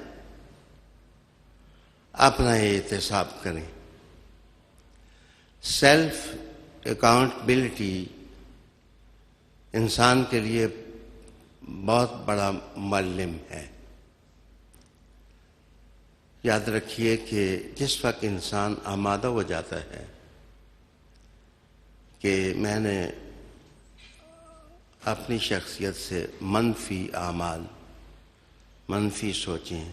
اپنا احتساب کریں۔ سیلف اکاؤنٹیبلٹی انسان کے لیے بہت بڑا معلم ہے۔ یاد رکھیے کہ جس وقت انسان آمادہ ہو جاتا ہے کہ میں نے اپنی شخصیت سے منفی اعمال، منفی سوچیں،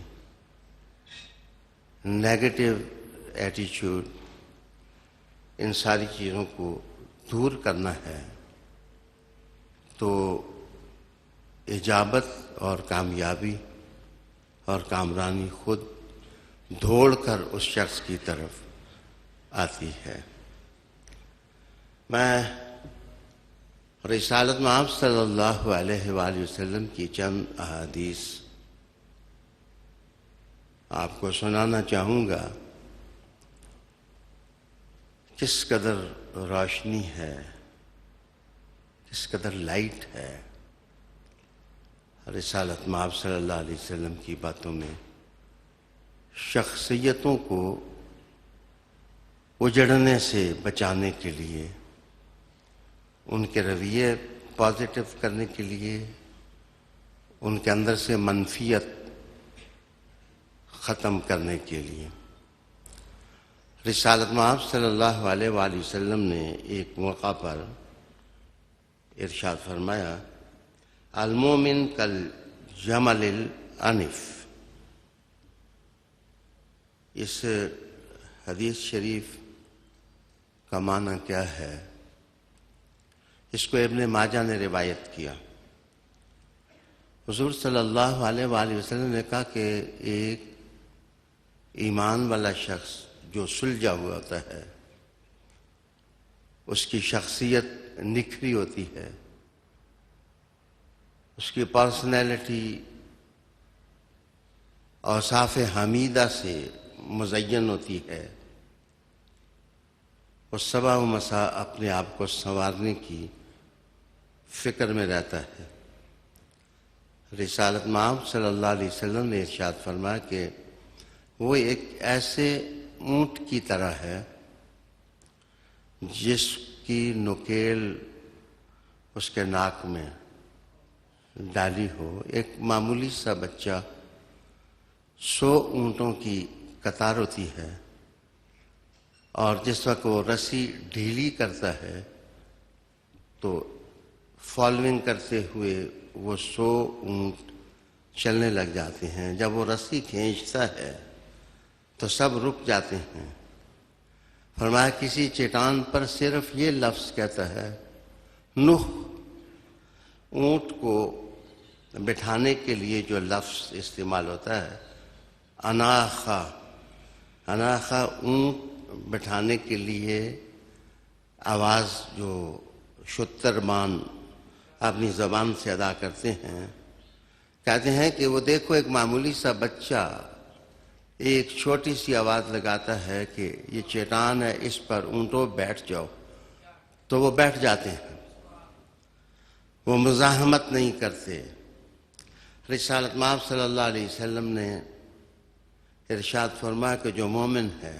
نیگیٹو ایٹیچیوڈ، ان ساری چیزوں کو دور کرنا ہے، تو اجابت اور کامیابی اور کامرانی خود دوڑ کر اس شخص کی طرف آتی ہے۔ میں رسالت مآب صلی اللہ علیہ وآلہ وسلم کی چند احادیث آپ کو سنانا چاہوں گا۔ کس قدر روشنی ہے، کس قدر لائٹ ہے رسالت مآب صلی اللہ علیہ وسلم کی باتوں میں۔ شخصیتوں کو اجڑنے سے بچانے کے لیے، ان کے رویے پازیٹو کرنے کے لیے، ان کے اندر سے منفیت ختم کرنے کے لیے۔ رسالت مآب صلی اللہ علیہ وآلہ وسلم نے ایک موقع پر ارشاد فرمایا، المومن کالجمل العنف۔ اس حدیث شریف کا معنی کیا ہے؟ اس کو ابن ماجہ نے روایت کیا۔ حضور صلی اللہ علیہ وآلہ وسلم نے کہا کہ ایک ایمان والا شخص جو سلجھا ہوا ہوتا ہے، اس کی شخصیت نکھری ہوتی ہے، اس کی پرسنالٹی اوصاف حمیدہ سے مزین ہوتی ہے، وہ صبح و مساء اپنے آپ کو سنوارنے کی فکر میں رہتا ہے۔ رسالت مآب صلی اللہ علیہ وسلم نے ارشاد فرمایا کہ وہ ایک ایسے اونٹ کی طرح ہے جس کی نکیل اس کے ناک میں ڈالی ہو۔ ایک معمولی سا بچہ 100 اونٹوں کی قطار ہوتی ہے، اور جس وقت وہ رسی ڈھیلی کرتا ہے تو فالوئنگ کرتے ہوئے وہ 100 اونٹ چلنے لگ جاتے ہیں۔ جب وہ رسی کھینچتا ہے تو سب رک جاتے ہیں۔ فرمایا کسی چٹان پر صرف یہ لفظ کہتا ہے، نوح۔ اونٹ کو بٹھانے کے لیے جو لفظ استعمال ہوتا ہے اناخا، اناخا اونٹ بٹھانے کے لیے آواز جو شترمان اپنی زبان سے ادا کرتے ہیں، کہتے ہیں کہ وہ دیکھو ایک معمولی سا بچہ ایک چھوٹی سی آواز لگاتا ہے کہ یہ چٹان ہے، اس پر اونٹوں بیٹھ جاؤ، تو وہ بیٹھ جاتے ہیں، وہ مزاحمت نہیں کرتے۔ رسالت مآب صلی اللہ علیہ وسلم نے ارشاد فرمایا کہ جو مومن ہے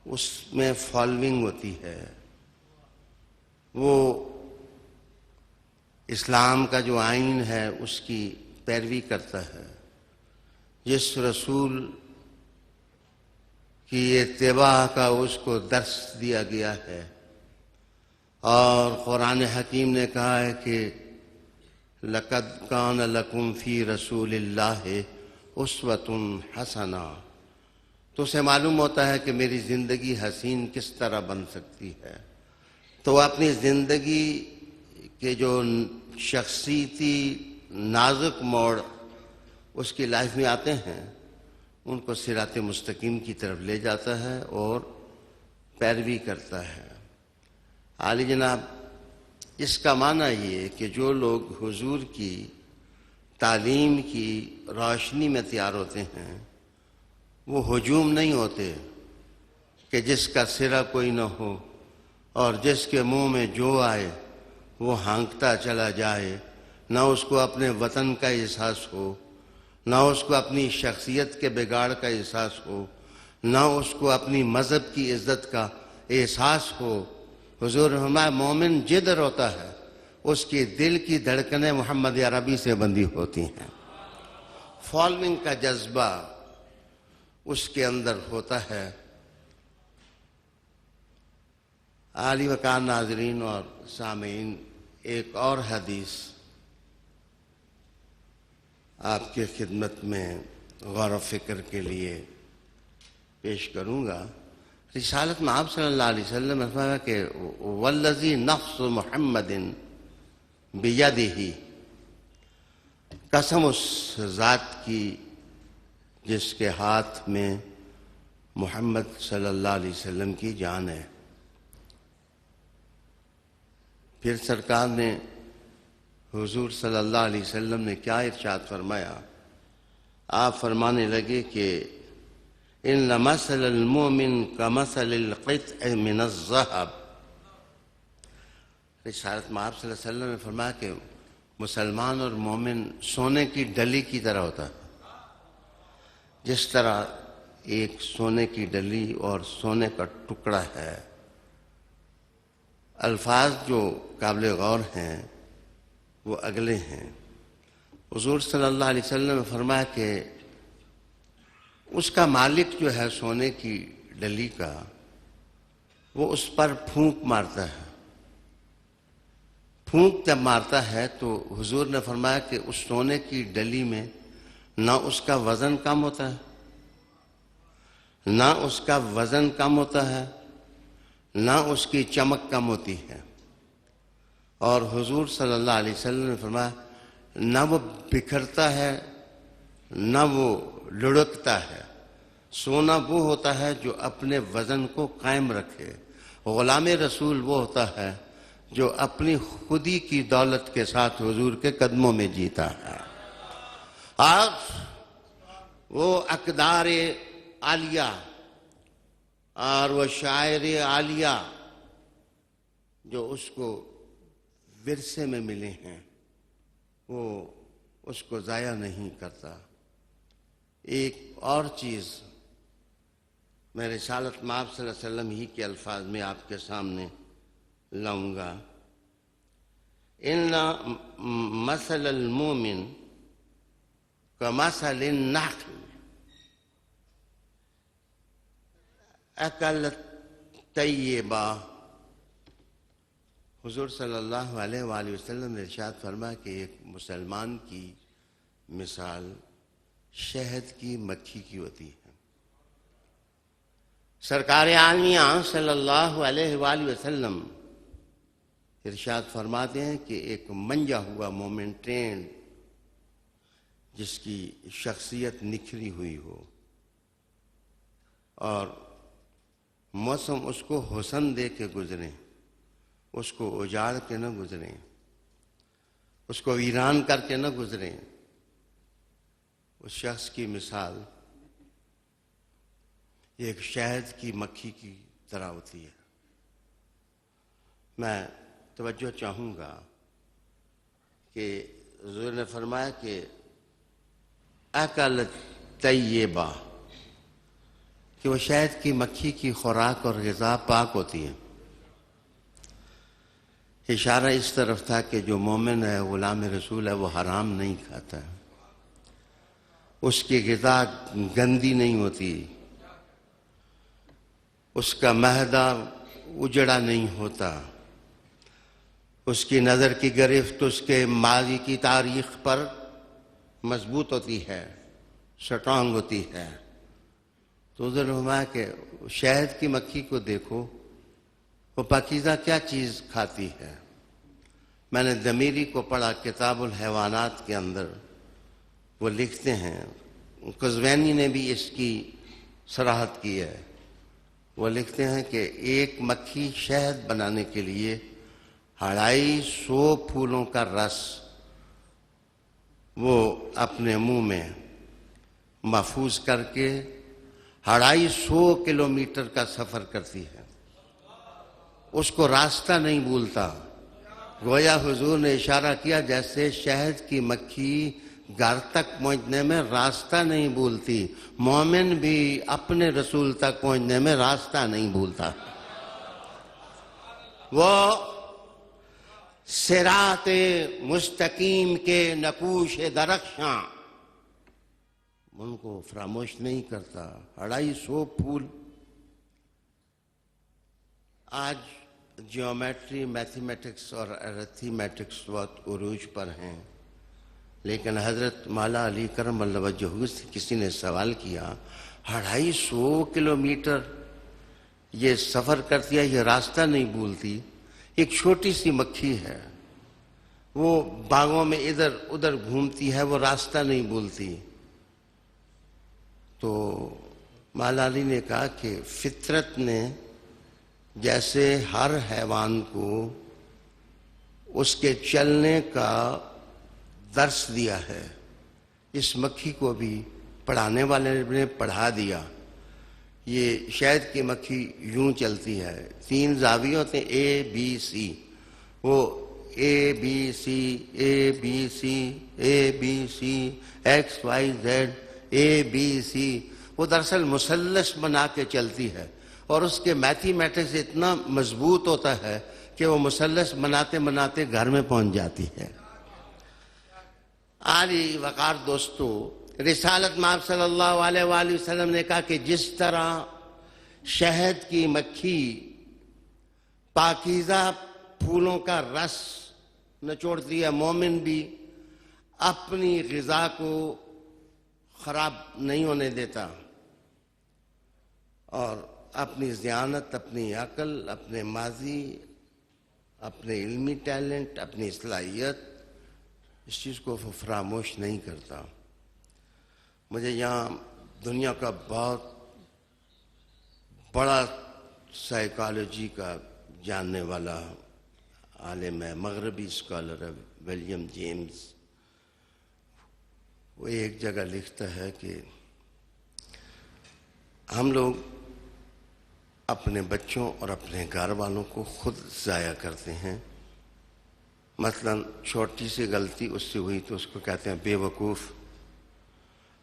اس میں فالوئنگ ہوتی ہے، وہ اسلام کا جو آئین ہے اس کی پیروی کرتا ہے، جس رسول کی اتباع کا اس کو درس دیا گیا ہے، اور قرآن حکیم نے کہا ہے کہ لَقَدْ كَانَ لَكُمْ فِي رَسُولِ اللَّهِ أُسْوَةٌ حَسَنَةٌ، تو اسے معلوم ہوتا ہے کہ میری زندگی حسین کس طرح بن سکتی ہے۔ تو اپنی زندگی کے جو شخصیتی نازک موڑ اس کی لائف میں آتے ہیں، ان کو صراط مستقیم کی طرف لے جاتا ہے اور پیروی کرتا ہے۔ عالی جناب، اس کا معنی یہ کہ جو لوگ حضور کی تعلیم کی روشنی میں تیار ہوتے ہیں، وہ ہجوم نہیں ہوتے کہ جس کا سرا کوئی نہ ہو اور جس کے منہ میں جو آئے وہ ہانکتا چلا جائے، نہ اس کو اپنے وطن کا احساس ہو، نہ اس کو اپنی شخصیت کے بگاڑ کا احساس ہو، نہ اس کو اپنی مذہب کی عزت کا احساس ہو۔ حضور ہمارا مومن جدر ہوتا ہے، اس کی دل کی دھڑکنیں محمد عربی سے بندھی ہوتی ہیں، فالوئنگ کا جذبہ اس کے اندر ہوتا ہے۔ عالی وقار ناظرین اور سامعین، ایک اور حدیث آپ کی خدمت میں غور و فکر کے لیے پیش کروں گا۔ رسالت میں آپ صلی اللہ علیہ وسلم نے فرمایا کہ والذی نفس محمد بیدہ، قسم اس ذات کی جس کے ہاتھ میں محمد صلی اللہ علیہ وسلم کی جان ہے۔ پھر سرکار نے حضور صلی اللہ علیہ وسلم نے کیا ارشاد فرمایا؟ آپ فرمانے لگے کہ ان مثل المؤمن کمثل القطع من الذهب۔ رسالت میں آپ صلی اللہ علیہ وسلم نے فرمایا کہ مسلمان اور مومن سونے کی ڈلی کی طرح ہوتا ہے، جس طرح ایک سونے کی ڈلی اور سونے کا ٹکڑا ہے۔ الفاظ جو قابل غور ہیں وہ اگلے ہیں۔ حضور صلی اللہ علیہ وسلم نے فرمایا کہ اس کا مالک جو ہے سونے کی ڈلی کا، وہ اس پر پھونک مارتا ہے۔ پھونک جب مارتا ہے تو حضور نے فرمایا کہ اس سونے کی ڈلی میں نہ اس کا وزن کم ہوتا ہے، نہ اس کا وزن کم ہوتا ہے، نہ اس کی چمک کم ہوتی ہے۔ اور حضور صلی اللہ علیہ وسلم نے فرمایا نہ وہ بکھرتا ہے نہ وہ لڑکتا ہے۔ سونا وہ ہوتا ہے جو اپنے وزن کو قائم رکھے۔ غلام رسول وہ ہوتا ہے جو اپنی خودی کی دولت کے ساتھ حضور کے قدموں میں جیتا ہے۔ اور وہ اقدار عالیہ اور وہ شاعر عالیہ جو اس کو ورثے میں ملے ہیں، وہ اس کو ضائع نہیں کرتا۔ ایک اور چیز میں رسالت میں آپ صلی اللہ علیہ وسلم ہی کے الفاظ میں آپ کے سامنے لاؤں گا۔ ان مثل المومن کمثل النخل اکلت طیبہ۔ حضور صلی اللہ علیہ وآلہ وسلم نے ارشاد فرمایا کہ ایک مسلمان کی مثال شہد کی مکھی کی ہوتی ہے۔ سرکار عالمیہ صلی اللہ علیہ وآلہ وسلم ارشاد فرماتے ہیں کہ ایک منجا ہوا مومن ٹرینڈ جس کی شخصیت نکھری ہوئی ہو اور موسم اس کو حسن دے کے گزرے، اس کو اجاڑ کے نہ گزریں، اس کو ویران کر کے نہ گزریں، اس شخص کی مثال ایک شہد کی مکھی کی طرح ہوتی ہے۔ میں توجہ چاہوں گا کہ حضور نے فرمایا کہ اکلت طیبہ، کہ وہ شہد کی مکھی کی خوراک اور غذا پاک ہوتی ہے۔ اشارہ اس طرف تھا کہ جو مومن ہے، غلام رسول ہے، وہ حرام نہیں کھاتا، اس کی غذا گندی نہیں ہوتی، اس کا معدہ اجڑا نہیں ہوتا، اس کی نظر کی گرفت اس کے ماضی کی تاریخ پر مضبوط ہوتی ہے، سٹرانگ ہوتی ہے۔ تو ادھر ہوا کہ شہد کی مکھی کو دیکھو، وہ پاکیزہ کیا چیز کھاتی ہے۔ میں نے ضمیری کو پڑھا کتاب الحیوانات کے اندر، وہ لکھتے ہیں، قزوینی نے بھی اس کی صراحت کی ہے، وہ لکھتے ہیں کہ ایک مکھی شہد بنانے کے لیے 250 پھولوں کا رس وہ اپنے منہ میں محفوظ کر کے 250 کلومیٹر کا سفر کرتی ہے، اس کو راستہ نہیں بھولتا۔ گویا حضور نے اشارہ کیا جیسے شہد کی مکھی گھر تک پہنچنے میں راستہ نہیں بھولتی، مومن بھی اپنے رسول تک پہنچنے میں راستہ نہیں بھولتا۔ وہ صراط مستقیم کے نقوش درخشاں ان کو فراموش نہیں کرتا۔ 250 پھول۔ آج جیومیٹری، میتھمیٹکس اور ارتھمیٹکس بہت عروج پر ہیں، لیکن حضرت مولا علی کرم اللہ وجہہ سے کسی نے سوال کیا 250 کلومیٹر یہ سفر کرتی ہے، یہ راستہ نہیں بھولتی، ایک چھوٹی سی مکھی ہے، وہ باغوں میں ادھر ادھر گھومتی ہے، وہ راستہ نہیں بھولتی۔ تو مولا علی نے کہا کہ فطرت نے جیسے ہر حیوان کو اس کے چلنے کا درس دیا ہے، اس مکھی کو بھی پڑھانے والے نے پڑھا دیا۔ یہ شہد کی مکھی یوں چلتی ہے، 3 زاویے ہوتے ہیں، اے بی سی، وہ A B C A B C A B C X Y Z A B C, وہ دراصل مثلث بنا کے چلتی ہے، اور اس کے میتھمیٹکس اتنا مضبوط ہوتا ہے کہ وہ مثلث بناتے بناتے گھر میں پہنچ جاتی ہے۔ عالی وقار دوستو، رسالت مآب صلی اللہ علیہ وآلہ وسلم نے کہا کہ جس طرح شہد کی مکھی پاکیزہ پھولوں کا رس نچوڑتی ہے، مومن بھی اپنی غذا کو خراب نہیں ہونے دیتا، اور اپنی ذہانت، اپنی عقل، اپنے ماضی، اپنے علمی ٹیلنٹ، اپنی صلاحیت، اس چیز کو فراموش نہیں کرتا۔ مجھے یہاں دنیا کا بہت بڑا سائیکالوجی کا جاننے والا عالم ہے، مغربی اسکالر ہے، ولیم جیمز، وہ ایک جگہ لکھتا ہے کہ ہم لوگ اپنے بچوں اور اپنے گھر والوں کو خود ضائع کرتے ہیں۔ مثلا چھوٹی سی غلطی اس سے ہوئی تو اس کو کہتے ہیں بے وقوف،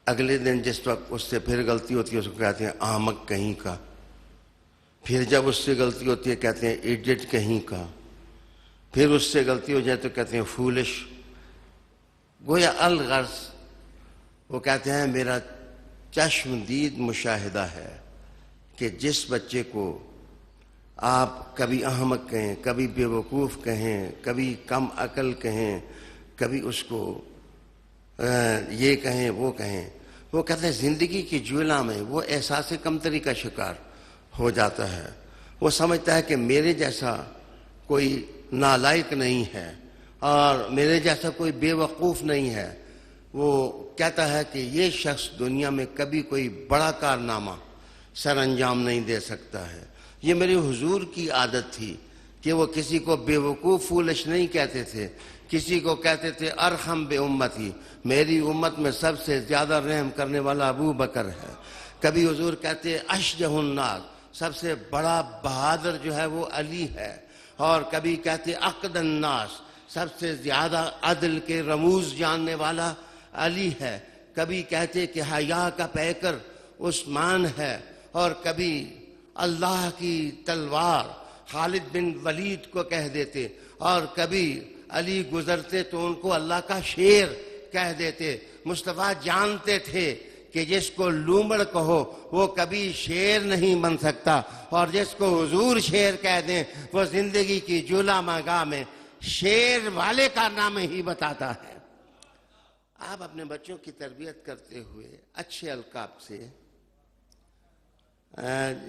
اگلے دن جس وقت اس سے پھر غلطی ہوتی ہے اس کو کہتے ہیں احمق کہیں کا، پھر جب اس سے غلطی ہوتی ہے کہتے ہیں ایڈیٹ کہیں کا، پھر اس سے غلطی ہو جائے تو کہتے ہیں فولش۔ گویا الغرض وہ کہتے ہیں میرا چشمدید مشاہدہ ہے کہ جس بچے کو آپ کبھی احمق کہیں، کبھی بے وقوف کہیں، کبھی کم عقل کہیں، کبھی اس کو یہ کہیں وہ کہیں، وہ کہتے ہیں زندگی کی جولا میں وہ احساس کمتری کا شکار ہو جاتا ہے۔ وہ سمجھتا ہے کہ میرے جیسا کوئی نالائق نہیں ہے اور میرے جیسا کوئی بے وقوف نہیں ہے۔ وہ کہتا ہے کہ یہ شخص دنیا میں کبھی کوئی بڑا کارنامہ سر انجام نہیں دے سکتا ہے۔ یہ میرے حضور کی عادت تھی کہ وہ کسی کو بے وقوف فولش نہیں کہتے تھے، کسی کو کہتے تھے ارحم بے امتی، میری امت میں سب سے زیادہ رحم کرنے والا ابو بکر ہے۔ کبھی حضور کہتے اشجع الناس، سب سے بڑا بہادر جو ہے وہ علی ہے، اور کبھی کہتے اقد الناس، سب سے زیادہ عدل کے رموز جاننے والا علی ہے۔ کبھی کہتے کہ حیا کا پیکر عثمان ہے، اور کبھی اللہ کی تلوار خالد بن ولید کو کہہ دیتے، اور کبھی علی گزرتے تو ان کو اللہ کا شیر کہہ دیتے۔ مصطفیٰ جانتے تھے کہ جس کو لومڑ کہو وہ کبھی شیر نہیں بن سکتا، اور جس کو حضور شیر کہہ دیں وہ زندگی کی جولا مگاہ میں شیر والے کارنامے ہی بتاتا ہے۔ آپ اپنے بچوں کی تربیت کرتے ہوئے اچھے القاب سے،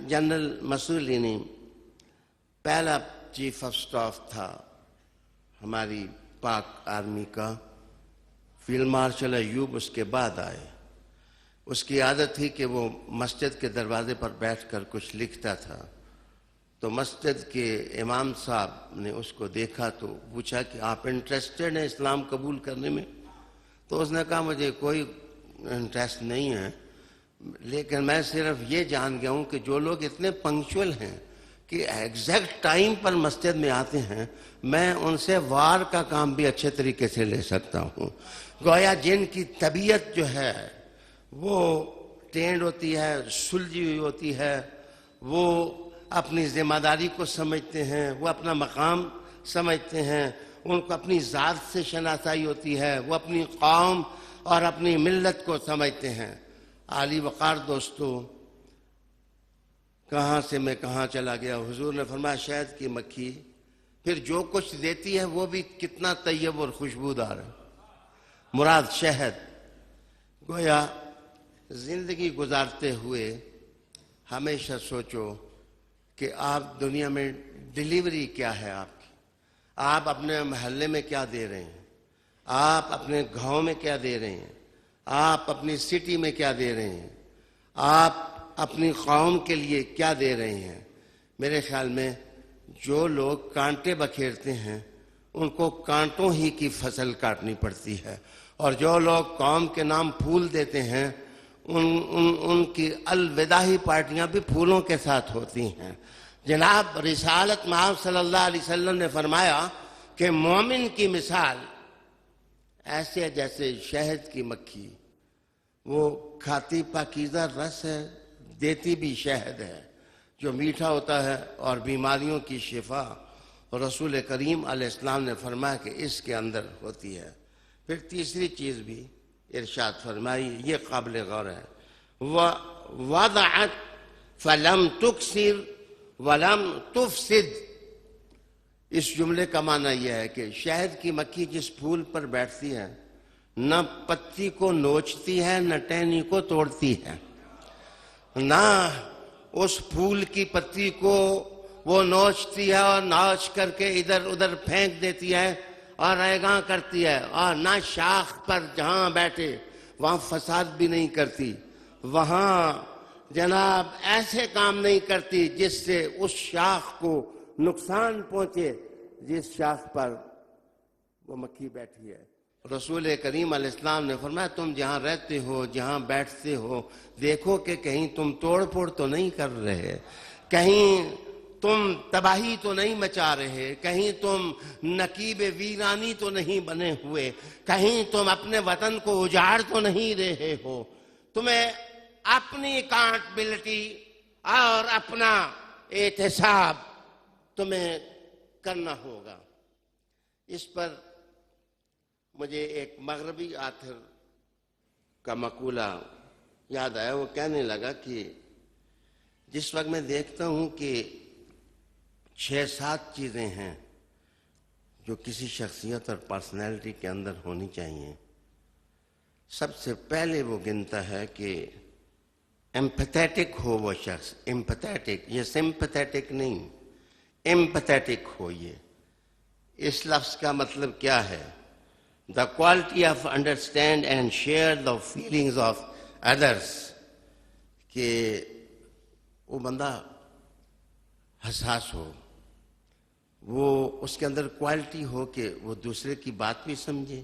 جنرل مسولینی پہلا چیف آف سٹاف تھا ہماری پاک آرمی کا، فیلڈ مارشل ایوب اس کے بعد آئے۔ اس کی عادت تھی کہ وہ مسجد کے دروازے پر بیٹھ کر کچھ لکھتا تھا، تو مسجد کے امام صاحب نے اس کو دیکھا تو پوچھا کہ آپ انٹرسٹڈ ہیں اسلام قبول کرنے میں؟ تو اس نے کہا مجھے کوئی انٹرسٹ نہیں ہے، لیکن میں صرف یہ جان گیا ہوں کہ جو لوگ اتنے پنکچول ہیں کہ ایگزیکٹ ٹائم پر مسجد میں آتے ہیں، میں ان سے وار کا کام بھی اچھے طریقے سے لے سکتا ہوں۔ گویا جن کی طبیعت جو ہے وہ ٹرینڈ ہوتی ہے، سلجھی ہوئی ہوتی ہے، وہ اپنی ذمہ داری کو سمجھتے ہیں، وہ اپنا مقام سمجھتے ہیں، ان کو اپنی ذات سے شناسائی ہوتی ہے، وہ اپنی قوم اور اپنی ملت کو سمجھتے ہیں۔ عالی وقار دوستو، کہاں سے میں کہاں چلا گیا۔ حضور نے فرمایا شہد کی مکھی پھر جو کچھ دیتی ہے وہ بھی کتنا طیب اور خوشبودار ہے، مراد شہد۔ گویا زندگی گزارتے ہوئے ہمیشہ سوچو کہ آپ دنیا میں ڈیلیوری کیا ہے آپ کی، آپ اپنے محلے میں کیا دے رہے ہیں، آپ اپنے گاؤں میں کیا دے رہے ہیں، آپ اپنی سٹی میں کیا دے رہے ہیں، آپ اپنی قوم کے لیے کیا دے رہے ہیں۔ میرے خیال میں جو لوگ کانٹے بکھیرتے ہیں ان کو کانٹوں ہی کی فصل کاٹنی پڑتی ہے، اور جو لوگ قوم کے نام پھول دیتے ہیں ان کی الوداعی پارٹیاں بھی پھولوں کے ساتھ ہوتی ہیں۔ جناب رسالت مآب صلی اللہ علیہ وسلم نے فرمایا کہ مومن کی مثال ایسے جیسے شہد کی مکھی، وہ کھاتی پاکیزہ رس ہے، دیتی بھی شہد ہے جو میٹھا ہوتا ہے اور بیماریوں کی شفا، اور رسول کریم علیہ السلام نے فرمایا کہ اس کے اندر ہوتی ہے۔ پھر تیسری چیز بھی ارشاد فرمائی، یہ قابل غور ہے، وَوَضَعَتْ فَلَمْ تُكْسِرْ وَلَمْ تُفْسِدْ۔ اس جملے کا معنی یہ ہے کہ شہد کی مکھی جس پھول پر بیٹھتی ہے نہ پتی کو نوچتی ہے نہ ٹہنی کو توڑتی ہے، نہ اس پھول کی پتی کو وہ نوچتی ہے اور نوچ کر کے ادھر ادھر پھینک دیتی ہے اور ریگاں کرتی ہے، اور نہ شاخ پر جہاں بیٹھے وہاں فساد بھی نہیں کرتی، وہاں جناب ایسے کام نہیں کرتی جس سے اس شاخ کو نقصان پہنچے جس شاخ پر وہ مکھی بیٹھی ہے۔ رسول کریم علیہ السلام نے فرمایا تم جہاں رہتے ہو، جہاں بیٹھتے ہو، دیکھو کہ کہیں تم توڑ پھوڑ تو نہیں کر رہے، کہیں تم تباہی تو نہیں مچا رہے، کہیں تم نقیب ویرانی تو نہیں بنے ہوئے، کہیں تم اپنے وطن کو اجاڑ تو نہیں رہے ہو۔ تمہیں اپنی اکاؤنٹیبلٹی اور اپنا احتساب تمہیں کرنا ہوگا۔ اس پر مجھے ایک مغربی آتھر کا مقولہ یاد آیا، وہ کہنے لگا کہ جس وقت میں دیکھتا ہوں کہ 6-7 چیزیں ہیں جو کسی شخصیت اور پرسنالٹی کے اندر ہونی چاہیے، سب سے پہلے وہ گنتا ہے کہ ایمپیتھیٹک ہو وہ شخص، ایمپیتھیٹک، یہ سمپیتھیٹک نہیں، ایمپیتھیٹک ہو۔ یہ اس لفظ کا مطلب کیا ہے؟ The quality of understand and share the feelings of others، کہ وہ بندہ حساس ہو، وہ اس کے اندر کوالٹی ہو کہ وہ دوسرے کی بات بھی سمجھے،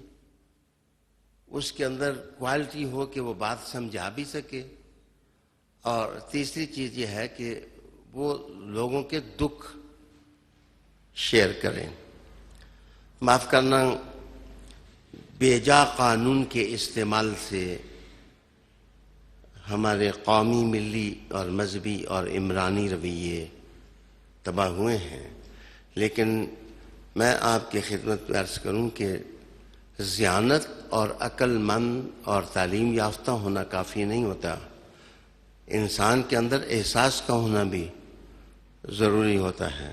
اس کے اندر کوالٹی ہو کہ وہ بات سمجھا بھی سکے، اور تیسری چیز یہ ہے کہ وہ لوگوں کے دکھ شیئر کریں۔ معاف کرنا، بیجا قانون کے استعمال سے ہمارے قومی، ملی اور مذہبی اور عمرانی رویے تباہ ہوئے ہیں. لیکن میں آپ کی خدمت میں عرض کروں کہ ذہانت اور عقل مند اور تعلیم یافتہ ہونا کافی نہیں ہوتا. انسان کے اندر احساس کا ہونا بھی ضروری ہوتا ہے.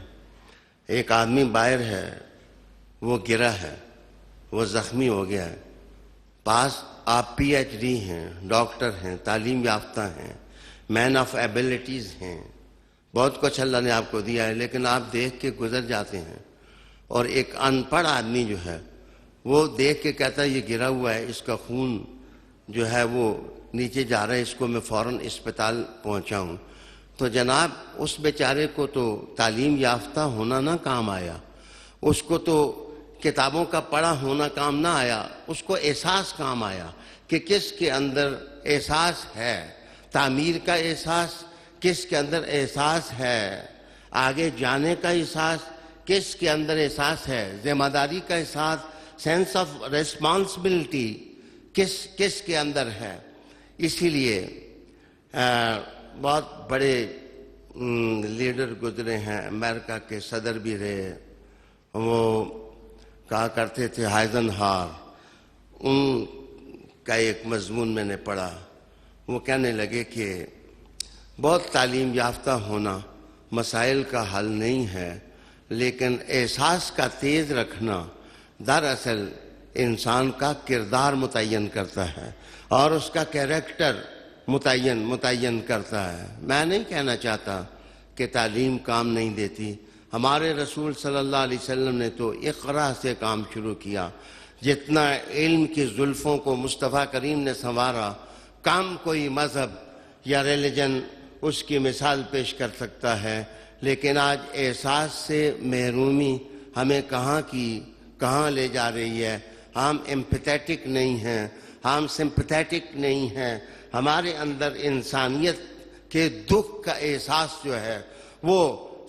ایک آدمی باہر ہے، وہ گرا ہے، وہ زخمی ہو گیا ہے، پاس آپ پی ایچ ڈی ہیں، ڈاکٹر ہیں، تعلیم یافتہ ہیں، مین آف ایبلٹیز ہیں، بہت کچھ اللہ نے آپ کو دیا ہے، لیکن آپ دیکھ کے گزر جاتے ہیں. اور ایک ان پڑھ آدمی جو ہے وہ دیکھ کے کہتا ہے یہ گرا ہوا ہے، اس کا خون جو ہے وہ نیچے جا رہا ہے، اس کو میں فوراً اسپتال پہنچاؤں. تو جناب اس بیچارے کو تو تعلیم یافتہ ہونا نہ کام آیا، اس کو تو کتابوں کا پڑھا ہونا کام نہ آیا، اس کو احساس کام آیا کہ کس کے اندر احساس ہے تعمیر کا احساس، کس کے اندر احساس ہے آگے جانے کا احساس، کس کے اندر احساس ہے ذمہ داری کا احساس، سینس آف ریسپانسبلٹی کس کے اندر ہے. اسی لیے بہت بڑے لیڈر گزرے ہیں، امریکہ کے صدر بھی رہے، وہ کہا کرتے تھے ہائزن ہار، ان کا ایک مضمون میں نے پڑھا، وہ کہنے لگے کہ بہت تعلیم یافتہ ہونا مسائل کا حل نہیں ہے، لیکن احساس کا تیز رکھنا دراصل انسان کا کردار متعین کرتا ہے اور اس کا کیریکٹر متعین کرتا ہے. میں نہیں کہنا چاہتا کہ تعلیم کام نہیں دیتی. ہمارے رسول صلی اللہ علیہ وسلم نے تو اقرا سے کام شروع کیا. جتنا علم کی زلفوں کو مصطفیٰ کریم نے سنوارا، کام کوئی مذہب یا ریلیجن اس کی مثال پیش کر سکتا ہے. لیکن آج احساس سے محرومی ہمیں کہاں لے جا رہی ہے. ہم ایمپیتھیٹک نہیں ہیں، ہم سمپیتھیٹک نہیں ہیں. ہمارے اندر انسانیت کے دکھ کا احساس جو ہے وہ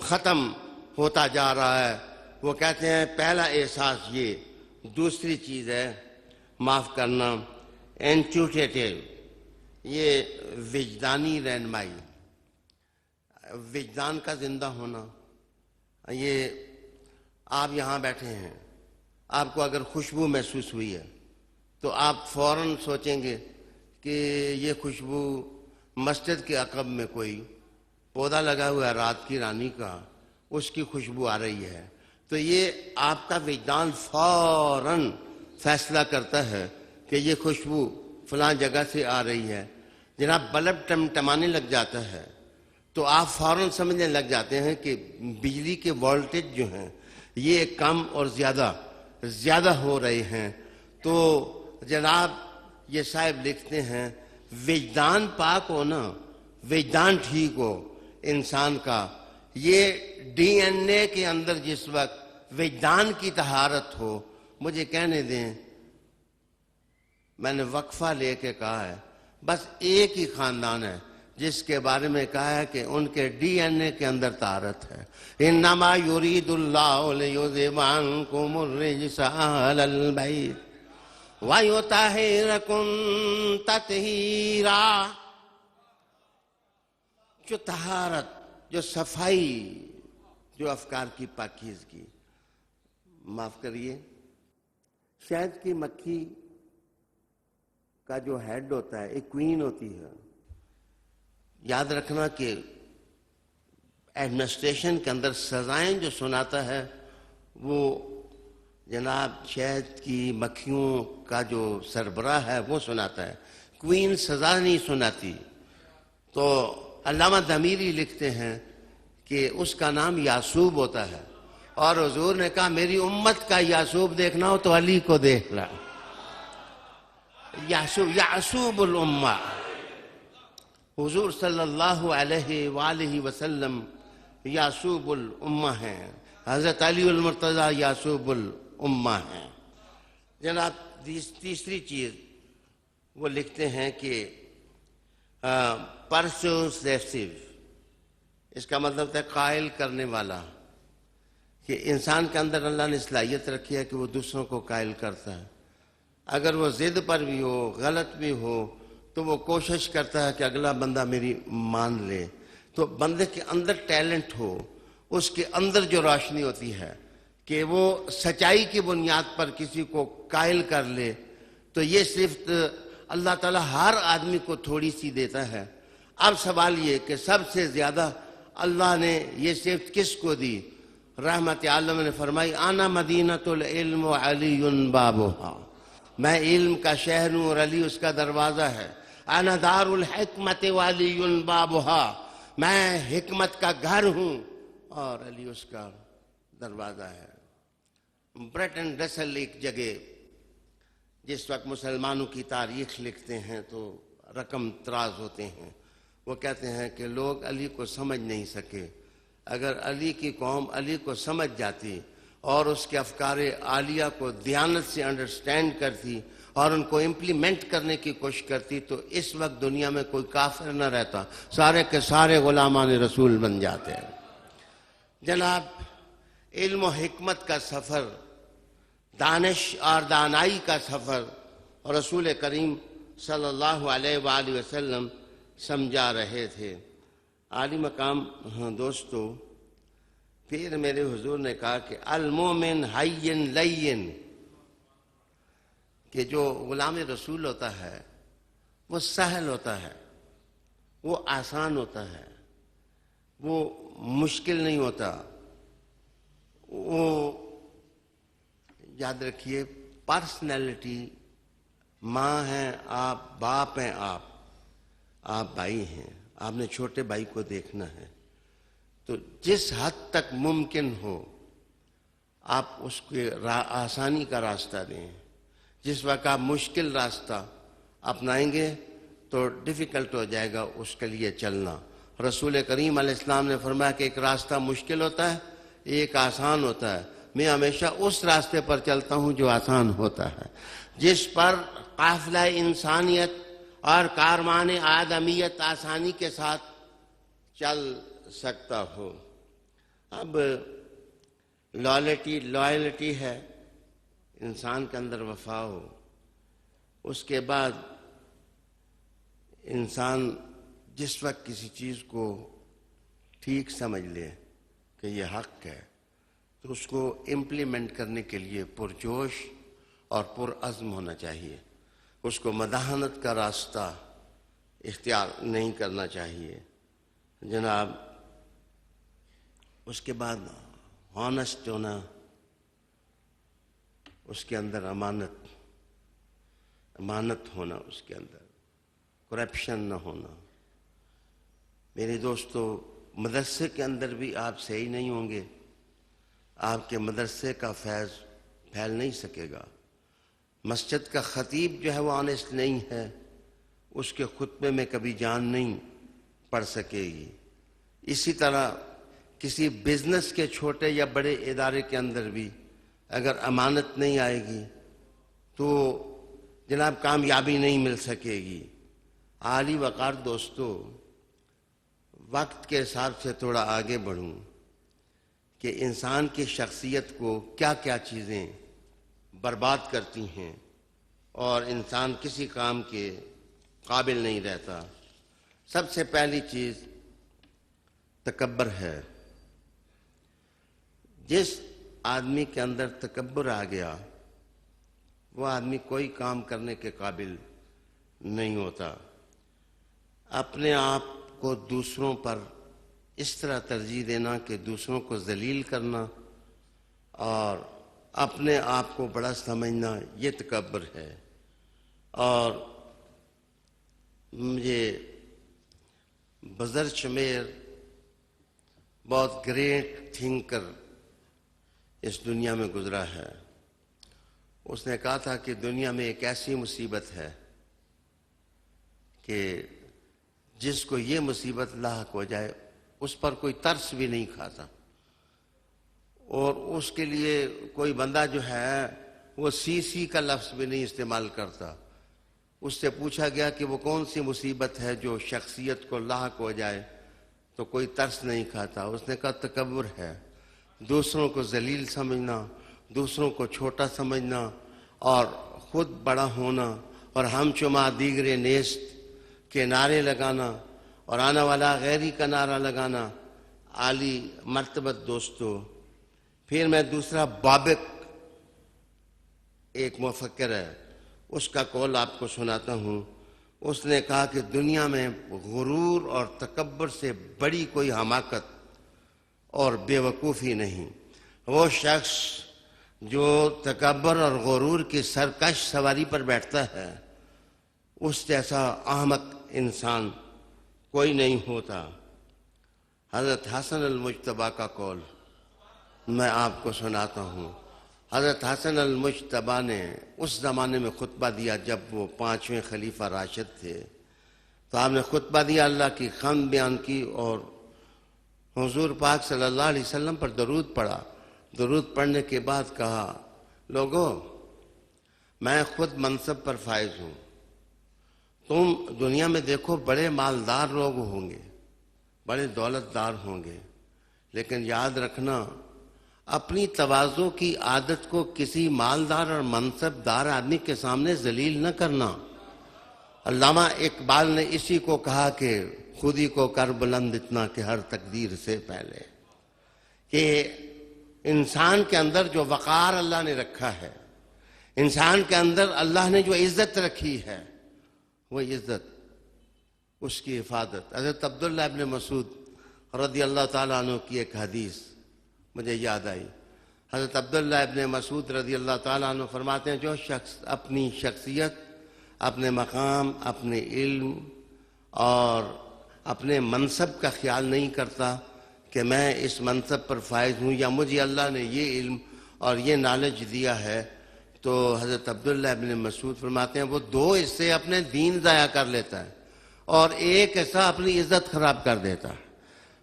ختم ہوتا جا رہا ہے. وہ کہتے ہیں پہلا احساس یہ، دوسری چیز ہے معاف کرنا انٹیوٹیٹیو، یہ وجدانی رہنمائی، وجدان کا زندہ ہونا. یہ آپ یہاں بیٹھے ہیں، آپ کو اگر خوشبو محسوس ہوئی ہے تو آپ فوراً سوچیں گے کہ یہ خوشبو مسجد کے عقب میں کوئی پودا لگا ہوا ہے رات کی رانی کا، اس کی خوشبو آ رہی ہے. تو یہ آپ کا وجدان فوراً فیصلہ کرتا ہے کہ یہ خوشبو فلاں جگہ سے آ رہی ہے. جناب بلب ٹمٹمانے لگ جاتا ہے تو آپ فوراً سمجھنے لگ جاتے ہیں کہ بجلی کے وولٹیج جو ہیں یہ کم اور زیادہ ہو رہے ہیں. تو جناب یہ صاحب لکھتے ہیں وجدان پاک ہو نا، وجدان ٹھیک ہو انسان کا، یہ ڈی این اے کے اندر جس وقت وجدان کی طہارت ہو. مجھے کہنے دیں، میں نے وقفہ لے کے کہا ہے بس ایک ہی خاندان ہے جس کے بارے میں کہا ہے کہ ان کے ڈی این اے کے اندر طہارت ہے. انما یرید اللہ لیذھب عنکم الرجس اہل البیت وَيُطَہِّرَکُم تَطْہِیرًا. جو طہارت، جو صفائی، جو افکار کی پاکیزگی. معاف کریے، شہد کی مکھی کا جو ہیڈ ہوتا ہے ایک کوئین ہوتی ہے. یاد رکھنا کہ ایڈمنسٹریشن کے اندر سزائیں جو سناتا ہے وہ جناب شہد کی مکھیوں کا جو سربراہ ہے وہ سناتا ہے، کوئین سزا نہیں سناتی. تو علامہ دمیری لکھتے ہیں کہ اس کا نام یعصوب ہوتا ہے، اور حضور نے کہا میری امت کا یعصوب دیکھنا ہو تو علی کو دیکھنا. یعصوب الامہ، حضور صلی اللہ علیہ وآلہ وسلم یعصوب الامہ ہیں، حضرت علی المرتضیٰ یعصوب الامہ ہیں. جناب تیسری چیز وہ لکھتے ہیں کہ پرسوسیو، اس کا مطلب ہے قائل کرنے والا، کہ انسان کے اندر اللہ نے صلاحیت رکھی ہے کہ وہ دوسروں کو قائل کرتا ہے. اگر وہ ضد پر بھی ہو، غلط بھی ہو، تو وہ کوشش کرتا ہے کہ اگلا بندہ میری مان لے. تو بندے کے اندر ٹیلنٹ ہو، اس کے اندر جو روشنی ہوتی ہے کہ وہ سچائی کی بنیاد پر کسی کو قائل کر لے، تو یہ صرف اللہ تعالیٰ ہر آدمی کو تھوڑی سی دیتا ہے۔ اب سوال یہ کہ سب سے زیادہ اللہ نے یہ صرف کس کو دی؟ رحمت عالم نے فرمائی انا مدینۃ العلم علی بابھا، میں علم کا شہر ہوں اور علی اس کا دروازہ ہے۔ انا دار الحکمت وعلی بابھا، میں حکمت کا گھر ہوں اور علی اس کا دروازہ ہے۔ برٹن رسل ایک جگہ جس وقت مسلمانوں کی تاریخ لکھتے ہیں تو رقم تراز ہوتے ہیں، وہ کہتے ہیں کہ لوگ علی کو سمجھ نہیں سکے۔ اگر علی کی قوم علی کو سمجھ جاتی اور اس کے افکار عالیہ کو دیانت سے انڈرسٹینڈ کرتی اور ان کو امپلیمنٹ کرنے کی کوشش کرتی تو اس وقت دنیا میں کوئی کافر نہ رہتا، سارے کے سارے غلامان رسول بن جاتے ہیں۔ جناب، علم و حکمت کا سفر، دانش اور دانائی کا سفر اور رسول کریم صلی اللہ علیہ وآلہ وسلم سمجھا رہے تھے۔ عالی مقام دوستو، پھر میرے حضور نے کہا کہ المومن حین لین، کہ جو غلام رسول ہوتا ہے وہ سہل ہوتا ہے، وہ آسان ہوتا ہے، وہ مشکل نہیں ہوتا۔ وہ یاد رکھیے، پرسنالٹی، ماں ہیں آپ، باپ ہیں آپ بھائی ہیں، آپ نے چھوٹے بھائی کو دیکھنا ہے، تو جس حد تک ممکن ہو آپ اس کو آسانی کا راستہ دیں۔ جس وقت آپ مشکل راستہ اپنائیں گے تو ڈیفیکلٹ ہو جائے گا اس کے لیے چلنا۔ رسول کریم علیہ السلام نے فرمایا کہ ایک راستہ مشکل ہوتا ہے، ایک آسان ہوتا ہے۔ میں ہمیشہ اس راستے پر چلتا ہوں جو آسان ہوتا ہے، جس پر قافلہ انسانیت اور کاروان آدمیت آسانی کے ساتھ چل سکتا ہو۔ اب لائلٹی ہے، انسان کے اندر وفا ہو، اس کے بعد انسان جس وقت کسی چیز کو ٹھیک سمجھ لے کہ یہ حق ہے تو اس کو امپلیمنٹ کرنے کے لیے پرجوش اور پرعزم ہونا چاہیے۔ اس کو مداحنت کا راستہ اختیار نہیں کرنا چاہیے۔ جناب، اس کے بعد ہانسٹ ہونا، اس کے اندر امانت ہونا، اس کے اندر کرپشن نہ ہونا۔ میرے دوستو، مدرسے کے اندر بھی آپ صحیح نہیں ہوں گے، آپ کے مدرسے کا فیض پھیل نہیں سکے گا۔ مسجد کا خطیب جو ہے وہ آنیسٹ نہیں ہے، اس کے خطبے میں کبھی جان نہیں پڑ سکے گی۔ اسی طرح کسی بزنس کے چھوٹے یا بڑے ادارے کے اندر بھی اگر امانت نہیں آئے گی تو جناب کامیابی نہیں مل سکے گی۔ عالی وقار دوستو، وقت کے حساب سے تھوڑا آگے بڑھوں کہ انسان کی شخصیت کو کیا کیا چیزیں برباد کرتی ہیں اور انسان کسی کام کے قابل نہیں رہتا۔ سب سے پہلی چیز تکبر ہے۔ جس آدمی کے اندر تکبر آ گیا وہ آدمی کوئی کام کرنے کے قابل نہیں ہوتا۔ اپنے آپ کو دوسروں پر اس طرح ترجیح دینا کہ دوسروں کو ذلیل کرنا اور اپنے آپ کو بڑا سمجھنا، یہ تکبر ہے۔ اور مجھے بزر شمیر بہت گریٹ تھنکر اس دنیا میں گزرا ہے، اس نے کہا تھا کہ دنیا میں ایک ایسی مصیبت ہے کہ جس کو یہ مصیبت لاحق ہو جائے اس پر کوئی ترس بھی نہیں کھاتا، اور اس کے لیے کوئی بندہ جو ہے وہ سی کا لفظ بھی نہیں استعمال کرتا۔ اس سے پوچھا گیا کہ وہ کون سی مصیبت ہے جو شخصیت کو لاحق ہو جائے تو کوئی ترس نہیں کھاتا۔ اس نے کہا تکبر ہے، دوسروں کو ذلیل سمجھنا، دوسروں کو چھوٹا سمجھنا اور خود بڑا ہونا اور ہم شما دیگر نیست کے نعرے لگانا اور آنا والا غیری کا نعرہ لگانا۔ عالی مرتبت دوستو، پھر میں دوسرا بابک ایک مفکر ہے اس کا قول آپ کو سناتا ہوں. اس نے کہا کہ دنیا میں غرور اور تکبر سے بڑی کوئی حماقت اور بے وقوفی نہیں. وہ شخص جو تکبر اور غرور کی سرکش سواری پر بیٹھتا ہے اس جیسا احمق انسان کوئی نہیں ہوتا. حضرت حسن المجتبیٰ کا قول میں آپ کو سناتا ہوں. حضرت حسن المجتبیٰ نے اس زمانے میں خطبہ دیا جب وہ 5ویں خلیفہ راشد تھے. تو آپ نے خطبہ دیا، اللہ کی حمد بیان کی اور حضور پاک صلی اللہ علیہ وسلم پر درود پڑھا. درود پڑھنے کے بعد کہا، لوگو میں خود منصب پر فائز ہوں. تم دنیا میں دیکھو بڑے مالدار لوگ ہوں گے، بڑے دولت دار ہوں گے، لیکن یاد رکھنا اپنی تواضع کی عادت کو کسی مالدار اور منصب دار آدمی کے سامنے ذلیل نہ کرنا. علامہ اقبال نے اسی کو کہا کہ خودی کو کر بلند اتنا کہ ہر تقدیر سے پہلے، کہ انسان کے اندر جو وقار اللہ نے رکھا ہے، انسان کے اندر اللہ نے جو عزت رکھی ہے، وہ عزت، اس کی حفاظت. حضرت عبداللہ ابن مسعود رضی اللہ تعالیٰ عنہ کی ایک حدیث مجھے یاد آئی. حضرت عبداللہ ابن مسعود رضی اللہ تعالیٰ عنہ فرماتے ہیں، جو شخص اپنی شخصیت، اپنے مقام، اپنے علم اور اپنے منصب کا خیال نہیں کرتا کہ میں اس منصب پر فائز ہوں یا مجھے اللہ نے یہ علم اور یہ نالج دیا ہے، تو حضرت عبداللہ ابن مسعود فرماتے ہیں وہ 2 حصے اپنے دین ضائع کر لیتا ہے اور 1 حصہ اپنی عزت خراب کر دیتا ہے.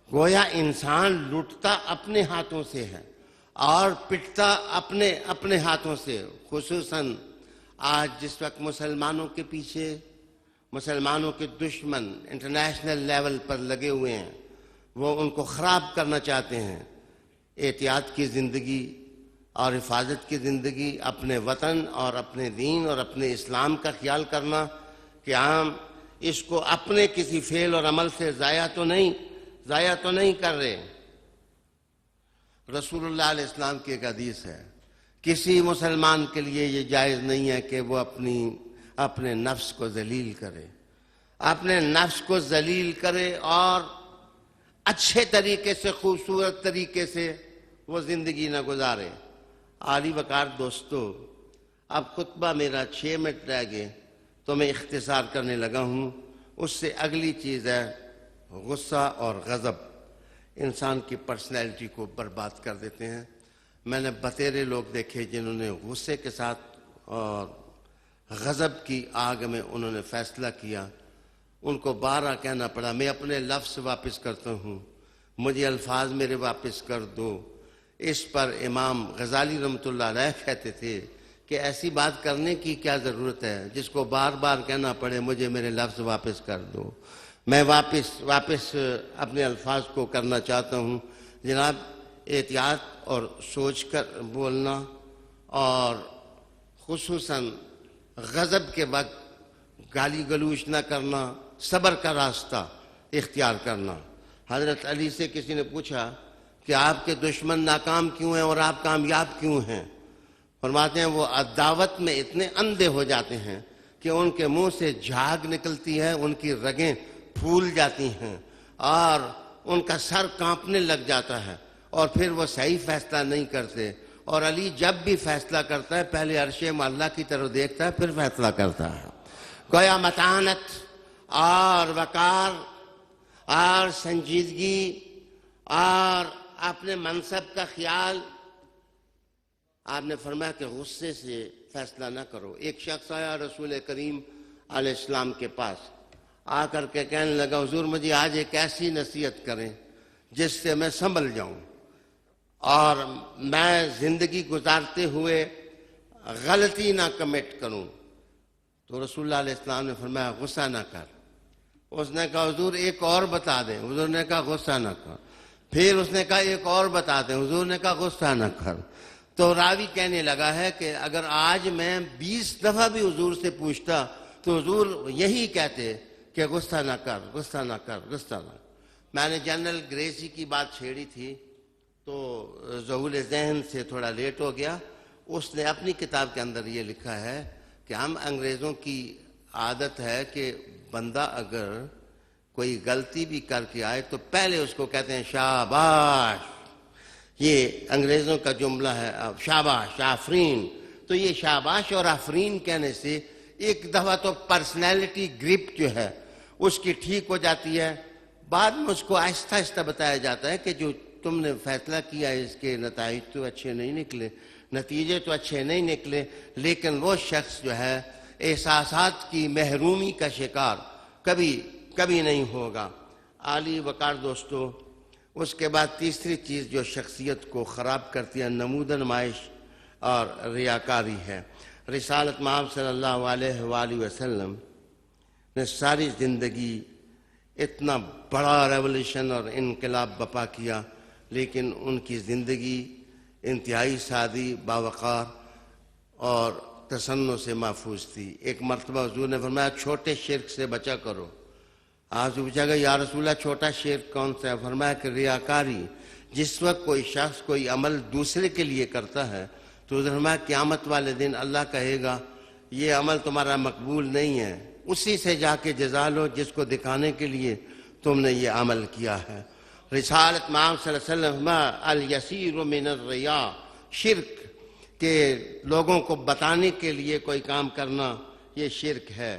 گویا انسان لوٹتا اپنے ہاتھوں سے ہے اور پٹتا اپنے ہاتھوں سے. خصوصاً آج جس وقت مسلمانوں کے پیچھے مسلمانوں کے دشمن انٹرنیشنل لیول پر لگے ہوئے ہیں، وہ ان کو خراب کرنا چاہتے ہیں. احتیاط کی زندگی اور حفاظت کی زندگی، اپنے وطن اور اپنے دین اور اپنے اسلام کا خیال کرنا کہ ہم اس کو اپنے کسی فعل اور عمل سے ضائع تو نہیں کر رہے. رسول اللہ علیہ السلام کی ایک حدیث ہے، کسی مسلمان کے لیے یہ جائز نہیں ہے کہ وہ اپنے نفس کو ذلیل کرے، اپنے نفس کو ذلیل کرے اور اچھے طریقے سے، خوبصورت طریقے سے وہ زندگی نہ گزارے. عالی وقار دوستو، اب خطبہ میرا 6 منٹ رہ گئے تو میں اختصار کرنے لگا ہوں. اس سے اگلی چیز ہے غصہ اور غضب. انسان کی پرسنالٹی کو برباد کر دیتے ہیں. میں نے بتیرے لوگ دیکھے جنہوں نے غصے کے ساتھ اور غضب کی آگ میں انہوں نے فیصلہ کیا. ان کو بارہ کہنا پڑا، میں اپنے لفظ واپس کرتا ہوں، مجھے الفاظ میرے واپس کر دو. اس پر امام غزالی رحمۃ اللہ علیہ کہتے تھے کہ ایسی بات کرنے کی کیا ضرورت ہے جس کو بار بار کہنا پڑے مجھے میرے لفظ واپس کر دو. میں واپس اپنے الفاظ کو کرنا چاہتا ہوں. جناب، احتیاط اور سوچ کر بولنا اور خصوصاً غضب کے وقت گالی گلوچ نہ کرنا، صبر کا راستہ اختیار کرنا. حضرت علی سے کسی نے پوچھا کہ آپ کے دشمن ناکام کیوں ہیں اور آپ کامیاب کیوں ہیں؟ فرماتے ہیں وہ عداوت میں اتنے اندھے ہو جاتے ہیں کہ ان کے منہ سے جھاگ نکلتی ہے، ان کی رگیں پھول جاتی ہیں اور ان کا سر کانپنے لگ جاتا ہے اور پھر وہ صحیح فیصلہ نہیں کرتے. اور علی جب بھی فیصلہ کرتا ہے پہلے عرش معلیٰ کی طرف دیکھتا ہے پھر فیصلہ کرتا ہے. گویا متانت اور وقار اور سنجیدگی اور اپنے منصب کا خیال. آپ نے فرمایا کہ غصے سے فیصلہ نہ کرو. ایک شخص آیا رسول کریم علیہ السلام کے پاس، آ کر کے کہنے لگا حضور مجھے آج ایک ایسی نصیحت کریں جس سے میں سنبھل جاؤں اور میں زندگی گزارتے ہوئے غلطی نہ کمٹ کروں. تو رسول اللہ علیہ السلام نے فرمایا غصہ نہ کر. اس نے کہا حضور ایک اور بتا دیں. حضور نے کہا غصہ نہ کر. پھر اس نے کہا ایک اور بتا دیں. حضور نے کہا غصہ نہ کر. تو راوی کہنے لگا ہے کہ اگر آج میں 20 دفعہ بھی حضور سے پوچھتا تو حضور یہی کہتے کہ غصہ نہ کر، غصہ نہ کر، غصہ نہ کر. میں نے جنرل گریسی کی بات چھیڑی تھی تو ظہور ذہن سے تھوڑا لیٹ ہو گیا. اس نے اپنی کتاب کے اندر یہ لکھا ہے کہ ہم انگریزوں کی عادت ہے کہ بندہ اگر کوئی غلطی بھی کر کے آئے تو پہلے اس کو کہتے ہیں شاباش. یہ انگریزوں کا جملہ ہے شاباش آفرین. تو یہ شاباش اور آفرین کہنے سے ایک دفعہ تو پرسنالٹی گرپ جو ہے اس کی ٹھیک ہو جاتی ہے. بعد میں اس کو آہستہ آہستہ بتایا جاتا ہے کہ جو تم نے فیصلہ کیا اس کے نتائج تو اچھے نہیں نکلے, نتیجے تو اچھے نہیں نکلے, لیکن وہ شخص جو ہے احساسات کی محرومی کا شکار کبھی نہیں ہوگا. عالی وقار دوستو, اس کے بعد تیسری چیز جو شخصیت کو خراب کرتی ہے نمود نمائش اور ریاکاری ہے. رسالت مآب صلی اللہ علیہ وآلہ وسلم نے ساری زندگی اتنا بڑا ریولیوشن اور انقلاب بپا کیا, لیکن ان کی زندگی انتہائی سادی, باوقار اور تصنع سے محفوظ تھی. ایک مرتبہ حضور نے فرمایا چھوٹے شرک سے بچا کرو. آج پوچھا گیا یا رسول اللہ چھوٹا شرک کون سا ہے؟ فرمایا کہ ریاکاری. جس وقت کوئی شخص کوئی عمل دوسرے کے لیے کرتا ہے تو حضور نے فرمایا قیامت والے دن اللہ کہے گا یہ عمل تمہارا مقبول نہیں ہے, اسی سے جا کے جزا لو جس کو دکھانے کے لیے تم نے یہ عمل کیا ہے. رسالت مآب صلی اللہ علیہ وسلم الیسیر من الریاء, شرک کہ لوگوں کو بتانے کے لیے کوئی کام کرنا یہ شرک ہے.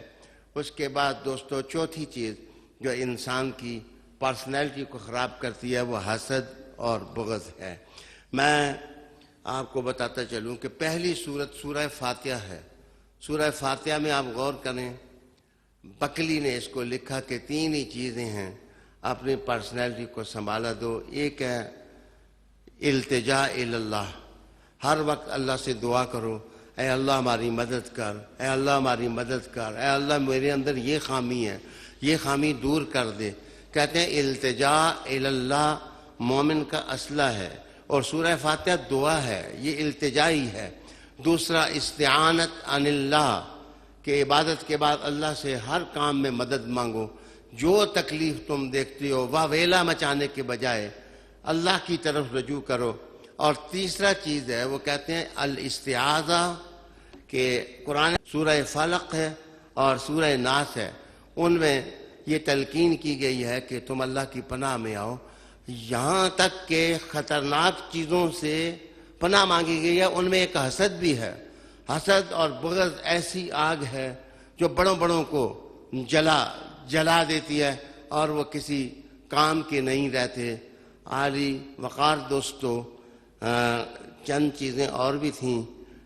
اس کے بعد دوستو چوتھی چیز جو انسان کی پرسنالٹی کو خراب کرتی ہے وہ حسد اور بغض ہے. میں آپ کو بتاتا چلوں کہ پہلی سورت سورہ فاتحہ ہے. سورہ فاتحہ میں آپ غور کریں, بکلی نے اس کو لکھا کہ تین ہی چیزیں ہیں اپنی پرسنالٹی کو سنبھالا دو. ایک ہے التجا اللہ, ہر وقت اللہ سے دعا کرو اے اللہ ہماری مدد کر, اے اللہ ہماری مدد کر, اے اللہ میرے اندر یہ خامی ہے, یہ خامی دور کر دے. کہتے ہیں التجا اللہ مومن کا اسلحہ ہے, اور سورہ فاتحہ دعا ہے, یہ التجائی ہے. دوسرا استعانت عن اللہ, کہ عبادت کے بعد اللہ سے ہر کام میں مدد مانگو. جو تکلیف تم دیکھتے ہو واویلا مچانے کے بجائے اللہ کی طرف رجوع کرو. اور تیسرا چیز ہے وہ کہتے ہیں الاستعاذہ, کہ قرآن سورہ فلق ہے اور سورہ ناس ہے, ان میں یہ تلقین کی گئی ہے کہ تم اللہ کی پناہ میں آؤ. یہاں تک کہ خطرناک چیزوں سے پناہ مانگی گئی ہے, ان میں ایک حسد بھی ہے. حسد اور بغض ایسی آگ ہے جو بڑوں بڑوں کو جلا دیتی ہے اور وہ کسی کام کے نہیں رہتے. عالی وقار دوستو, چند چیزیں اور بھی تھیں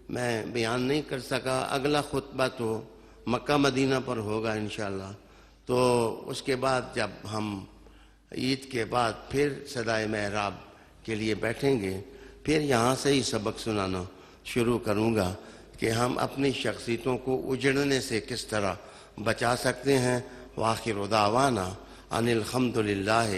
میں بیان نہیں کر سکا. اگلا خطبہ تو مکہ مدینہ پر ہوگا انشاءاللہ. تو اس کے بعد جب ہم عید کے بعد پھر صدائے محراب کے لیے بیٹھیں گے, پھر یہاں سے ہی سبق سنانا شروع کروں گا کہ ہم اپنی شخصیتوں کو اجڑنے سے کس طرح بچا سکتے ہیں. وآخر دعوانا ان الحمدللہ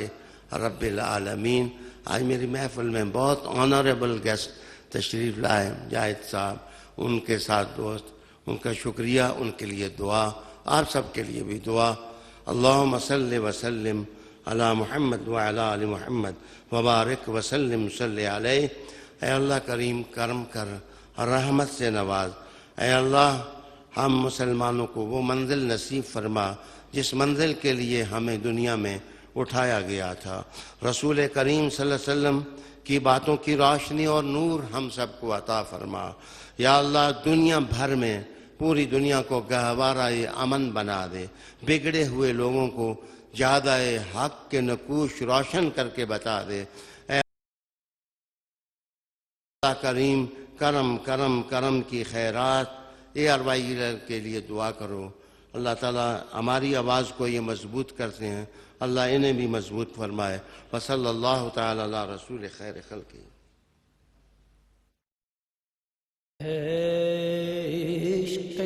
رب العالمین. آج میری محفل میں بہت آنریبل گیسٹ تشریف لائے, جاہد صاحب, ان کے ساتھ دوست, ان کا شکریہ, ان کے لیے دعا, آپ سب کے لیے بھی دعا. اللہم صلی وسلم علی محمد وعلی آل محمد وبارک وسلم صلی علیہ. اے اللہ کریم کرم کر, رحمت سے نواز. اے اللہ ہم مسلمانوں کو وہ منزل نصیب فرما جس منزل کے لیے ہمیں دنیا میں اٹھایا گیا تھا. رسول کریم صلی اللہ علیہ وسلم کی باتوں کی روشنی اور نور ہم سب کو عطا فرما. یا اللہ دنیا بھر میں پوری دنیا کو گہوارہ امن بنا دے, بگڑے ہوئے لوگوں کو زیادہ حق کے نقوش روشن کر کے بتا دے. اے اللہ کریم کرم کرم کرم کی خیرات. اے اروائی کے لیے دعا کرو. اللہ تعالیٰ ہماری آواز کو یہ مضبوط کرتے ہیں, اللہ انہیں بھی مضبوط فرمائے. وصلی اللہ تعالی علی رسول خیر خلقہ. عشق